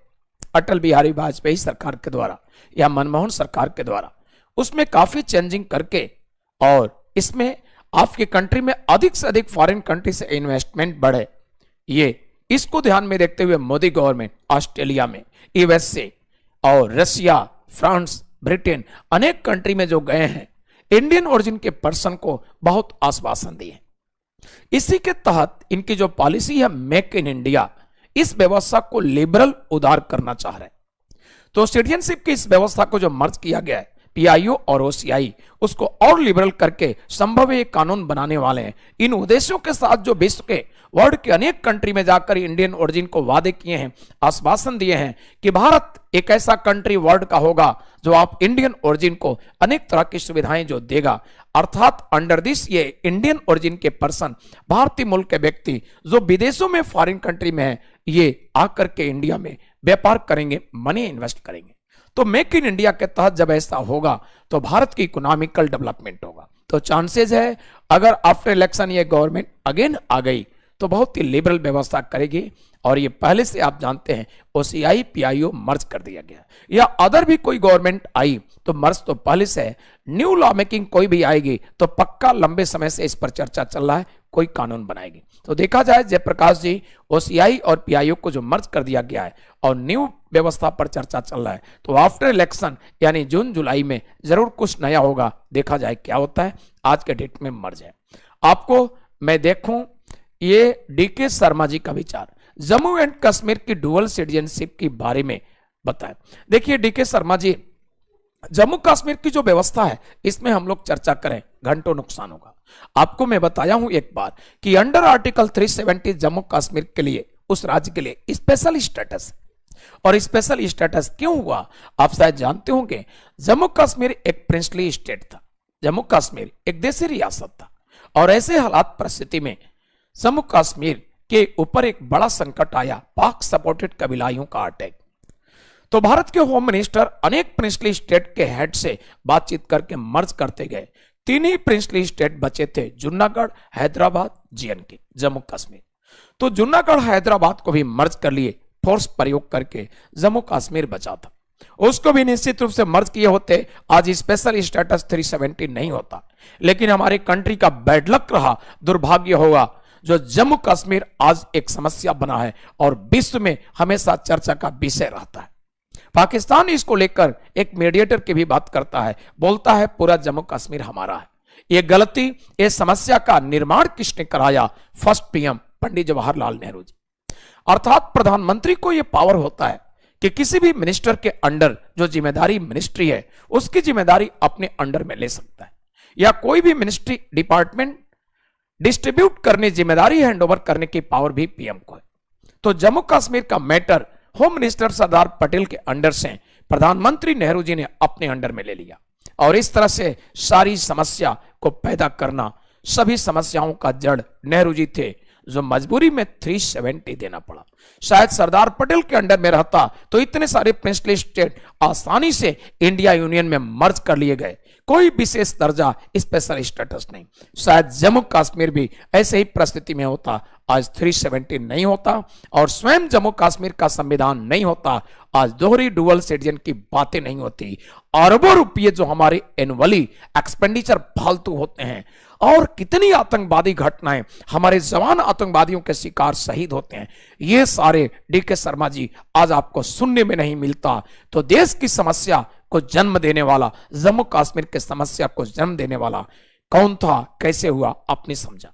अटल बिहारी वाजपेयी सरकार के द्वारा या मनमोहन सरकार के द्वारा, उसमें काफी चेंजिंग करके, और इसमें आपकी कंट्री में अधिक से अधिक फॉरेन कंट्री से इन्वेस्टमेंट बढ़े, ये इसको ध्यान में देखते हुए मोदी गवर्नमेंट ऑस्ट्रेलिया में, यूएसए और रशिया, फ्रांस, ब्रिटेन अनेक कंट्री में जो गए हैं इंडियन ओरिजिन के पर्सन को बहुत आश्वासन दिए। इसी के तहत इनकी जो पॉलिसी है मेक इन इंडिया, इस व्यवस्था को लिबरल उदार करना चाह रहे हैं। तो सिटीजनशिप की इस व्यवस्था को जो मर्ज किया गया है पीआईओ और ओसीआई, उसको और लिबरल करके संभव है कानून बनाने वाले हैं। इन उद्देश्यों के साथ जो विश्व के वर्ल्ड के अनेक कंट्री में जाकर इंडियन ओरिजिन को वादे किए हैं, आश्वासन दिए हैं कि भारत एक ऐसा कंट्री वर्ल्ड का होगा जो आप इंडियन ओरिजिन को अनेक तरह की सुविधाएं जो देगा। अर्थात अंडर दिस ये इंडियन ओरिजिन के पर्सन, भारतीय मूल के व्यक्ति जो विदेशों में फॉरेन कंट्री में है, ये आकर के इंडिया में व्यापार करेंगे, मनी इन्वेस्ट करेंगे। तो मेक इन इंडिया के तहत जब ऐसा होगा तो भारत की इकोनॉमिकल डेवलपमेंट होगा। तो चांसेस है अगर आफ्टर इलेक्शन ये गवर्नमेंट अगेन आ गई तो बहुत ही लिबरल व्यवस्था करेगी। और ये पहले से आप जानते हैं ओसीआई पीआईओ मर्ज कर दिया गया, या अदर भी कोई गवर्नमेंट आई तो मर्ज तो पहले से है। न्यू लॉ मेकिंग कोई भी आएगी तो पक्का लंबे समय से इस पर चर्चा चल रहा है, कोई कानून बनाएगी। तो देखा जाए जयप्रकाश जी, ओसीआई और पीआईओ को जो मर्ज कर दिया गया है और न्यू व्यवस्था पर चर्चा चल रहा है, तो आफ्टर इलेक्शन यानी जून जुलाई में जरूर कुछ नया होगा। देखा जाए क्या होता है। आज के डेट में मर्ज है। आपको मैं देखूं ये डीके शर्मा जी का विचार जम्मू एंड कश्मीर की डुअल सिटीजनशिप के बारे में बताएं। देखिए डीके शर्मा जी, जम्मू कश्मीर की जो व्यवस्था है इसमें हम लोग चर्चा करें घंटों नुकसान होगा। आपको मैं बताया हूं एक बार कि अंडर आर्टिकल 370 जम्मू कश्मीर के लिए, उस राज्य के लिए स्पेशल स्टेटस। और स्पेशल स्टेटस क्यों हुआ आप शायद जानते होंगे। जम्मू कश्मीर एक प्रिंसली स्टेट था, जम्मू कश्मीर एक देशी रियासत था, और ऐसे हालात परिस्थिति में जम्मू कश्मीर के ऊपर एक बड़ा संकट आया, पाक सपोर्टेड कबीलाइयों का अटैक। तो भारत के होम मिनिस्टर अनेक प्रिंसली स्टेट के हेड से बातचीत करके मर्ज करते गए। तीन ही प्रिंसली स्टेट बचे थे, जूनागढ़, हैदराबाद, जेएंडके, जम्मू कश्मीर। तो जूनागढ़, हैदराबाद को भी मर्ज कर लिए, फोर्स प्रयोग करके जम्मू कश्मीर बचा था। उसको भी निश्चित रूप से मर्ज किए होते, आज स्पेशल स्टेटस 370 नहीं होता। लेकिन हमारे कंट्री का बैड लक रहा, दुर्भाग्य होगा, जो जम्मू कश्मीर आज एक समस्या बना है और विश्व में हमेशा चर्चा का विषय रहता है। पाकिस्तान इसको लेकर एक मीडिएटर की भी बात करता है, बोलता है पूरा जम्मू कश्मीर हमारा है। ये गलती, ये समस्या का निर्माण किसने कराया? First PM Pandit Jawaharlal Nehru ji. अर्थात प्रधानमंत्री को यह पावर होता है कि किसी भी मिनिस्टर के अंडर जो जिम्मेदारी मिनिस्ट्री है उसकी जिम्मेदारी अपने अंडर में ले सकता है, या कोई भी मिनिस्ट्री डिपार्टमेंट डिस्ट्रीब्यूट करने, जिम्मेदारी हैंडओवर करने की पावर भी पीएम को है। तो जम्मू कश्मीर का matter home minister Sardar Patel के अंडर से प्रधानमंत्री नेहरू जी ने अपने अंडर में ले लिया और इस तरह से सारी समस्या को पैदा करना, सभी समस्याओं का जड़ नेहरू जी थे, जो मजबूरी में 370 देना पड़ा। शायद सरदार पटेल के अंडर में रहता तो इतने सारे प्रिंसली स्टेट आसानी से इंडिया यूनियन में मर्ज कर लिए गए, कोई विशेष दर्जा, स्पेशल स्टेटस नहीं। शायद जम्मू कश्मीर भी ऐसे ही परिस्थिति में होता, आज 370 नहीं होता और स्वयं जम्मू कश्मीर का संविधान नहीं होता, आज दोहरी डुअल सिटीजन की बातें नहीं होती। अरबों रुपये जो हमारे एनुअली एक्सपेंडिचर फालतू होते हैं और कितनी आतंकवादी घटनाएं, हमारे जवान आतंकवादियों के शिकार शहीद होते हैं, ये सारे डीके शर्मा जी आज आपको सुनने में नहीं मिलता। तो देश की समस्या को जन्म देने वाला, जम्मू कश्मीर की समस्या को जन्म देने वाला कौन था, कैसे हुआ, आपने समझा।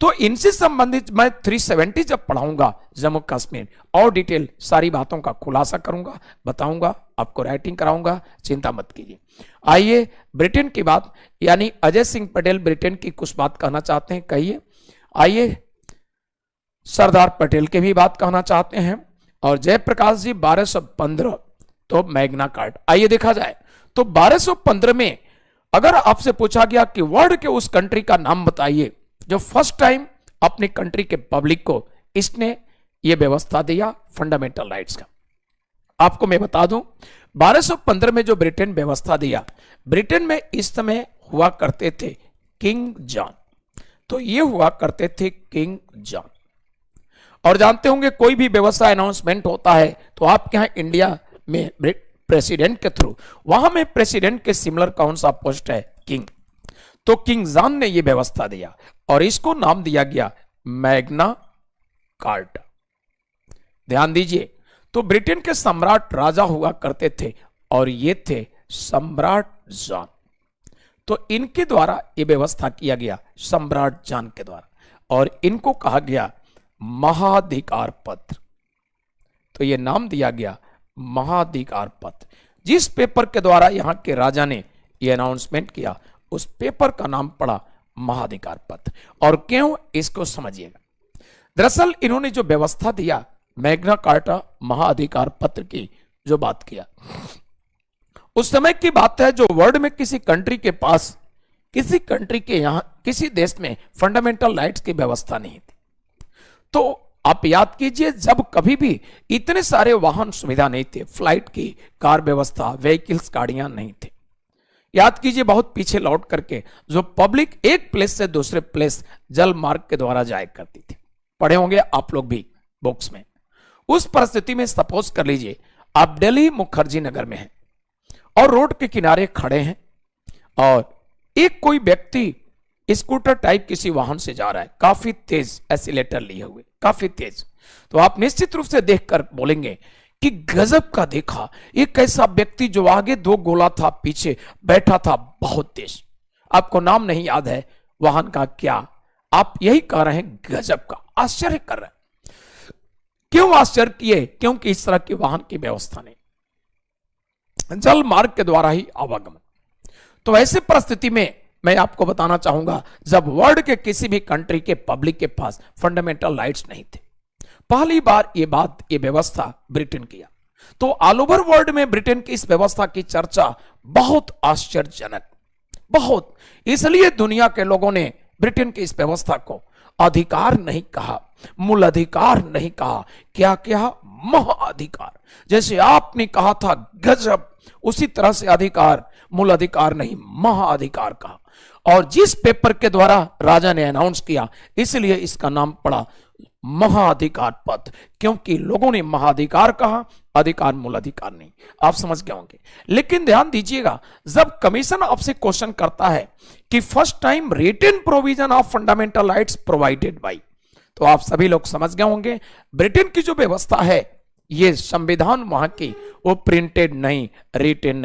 तो इनसे संबंधित मैं 370 जब पढ़ाऊंगा जम्मू कश्मीर और डिटेल सारी बातों का खुलासा करूंगा, बताऊंगा, आपको राइटिंग कराऊंगा, चिंता मत कीजिए। आइए ब्रिटेन की बात, यानी अजय सिंह पटेल ब्रिटेन की कुछ बात कहना चाहते हैं, कहिए। आइए सरदार पटेल की भी बात कहना चाहते हैं और जयप्रकाश जी 1215 तो मैग्ना कार्टा। आइए देखा जाए तो 1215 में अगर आपसे पूछा गया कि वर्ल्ड के उस कंट्री का नाम बताइए जो फर्स्ट टाइम अपनी कंट्री के पब्लिक को इसने ये व्यवस्था दिया फंडामेंटल राइट्स का, आपको मैं बता दूं 1215 में जो ब्रिटेन व्यवस्था दिया, ब्रिटेन में इस समय हुआ करते थे किंग जॉन, तो ये हुआ करते थे किंग जॉन। और जानते होंगे कोई भी व्यवस्था अनाउंसमेंट होता है तो आपके यहां इंडिया में प्रेसिडेंट के थ्रू, वहां में प्रेसिडेंट के सिमिलर कौन सा पोस्ट है, किंग। तो किंग जॉन ने यह व्यवस्था दिया और इसको नाम दिया गया मैग्ना कार्टा। ध्यान दीजिए, तो ब्रिटेन के सम्राट राजा हुआ करते थे और ये थे सम्राट जॉन, तो इनके द्वारा यह व्यवस्था किया गया, सम्राट जॉन के द्वारा, और इनको कहा गया महाधिकार पत्र। तो यह नाम दिया गया महाधिकार पत्र। जिस पेपर के द्वारा यहां के राजा ने यह अनाउंसमेंट किया उस पेपर का नाम पड़ा महाधिकार पत्र। और क्यों, इसको समझिएगा। दरअसल इन्होंने जो व्यवस्था दिया मैग्ना कार्टा महाधिकार पत्र की जो बात किया, उस समय की बात है जो वर्ल्ड में किसी कंट्री के पास, किसी कंट्री के यहां, किसी देश में फंडामेंटल राइट्स की व्यवस्था नहीं थी। तो आप याद कीजिए, जब कभी भी इतने सारे वाहन सुविधा नहीं थे, फ्लाइट की, कार व्यवस्था, व्हीकल्स, गाड़ियां नहीं थे। याद कीजिए बहुत पीछे लौट करके जो पब्लिक एक प्लेस से दूसरे प्लेस जल मार्ग के द्वारा जाया करती थी, पढ़े होंगे आप लोग भी बुक्स में। उस परिस्थिति में सपोज कर लीजिए आप दिल्ली मुखर्जी नगर में हैं और रोड के किनारे खड़े हैं और एक कोई व्यक्ति स्कूटर टाइप किसी वाहन से जा रहा है, काफी तेज एक्सीलेटर लिए हुए, काफी तेज। तो आप निश्चित रूप से देखकर बोलेंगे कि गजब का देखा, एक ऐसा व्यक्ति जो आगे दो गोला था, पीछे बैठा था, बहुत तेज। आपको नाम नहीं याद है वाहन का क्या, आप यही कह रहे हैं गजब का, आश्चर्य कर रहे हैं। क्यों आश्चर्य किए? क्योंकि इस तरह के वाहन की व्यवस्था नहीं, जल मार्ग के द्वारा ही आवागमन। तो ऐसे परिस्थिति में मैं आपको बताना चाहूंगा, जब वर्ल्ड के किसी भी कंट्री के पब्लिक के पास फंडामेंटल राइट्स नहीं थे, पहली बार ये व्यवस्था ब्रिटेन किया, तो ऑल ओवर वर्ल्ड में ब्रिटेन की इस व्यवस्था की चर्चा बहुत आश्चर्यजनक, बहुत। इसलिए दुनिया के लोगों ने ब्रिटेन की इस व्यवस्था को अधिकार नहीं कहा, मूल अधिकार नहीं कहा, क्या क्या, महाअधिकार। जैसे आपने कहा था गजब, उसी तरह से अधिकार, मूल अधिकार नहीं, महाअधिकार कहा। और जिस पेपर के द्वारा राजा ने अनाउंस किया, इसलिए इसका नाम पड़ा महाधिकार पत्र, क्योंकि लोगों ने महाधिकार कहा, अधिकार मूल अधिकार नहीं। आप समझ गए होंगे। लेकिन ध्यान दीजिएगा, जब कमीशन आपसे क्वेश्चन करता है कि first time written provision of fundamental rights provided by, तो आप सभी लोग समझ गए होंगे ब्रिटेन की जो व्यवस्था है, ये संविधान वहां की वो प्रिंटेड नहीं, रिटेन नहीं।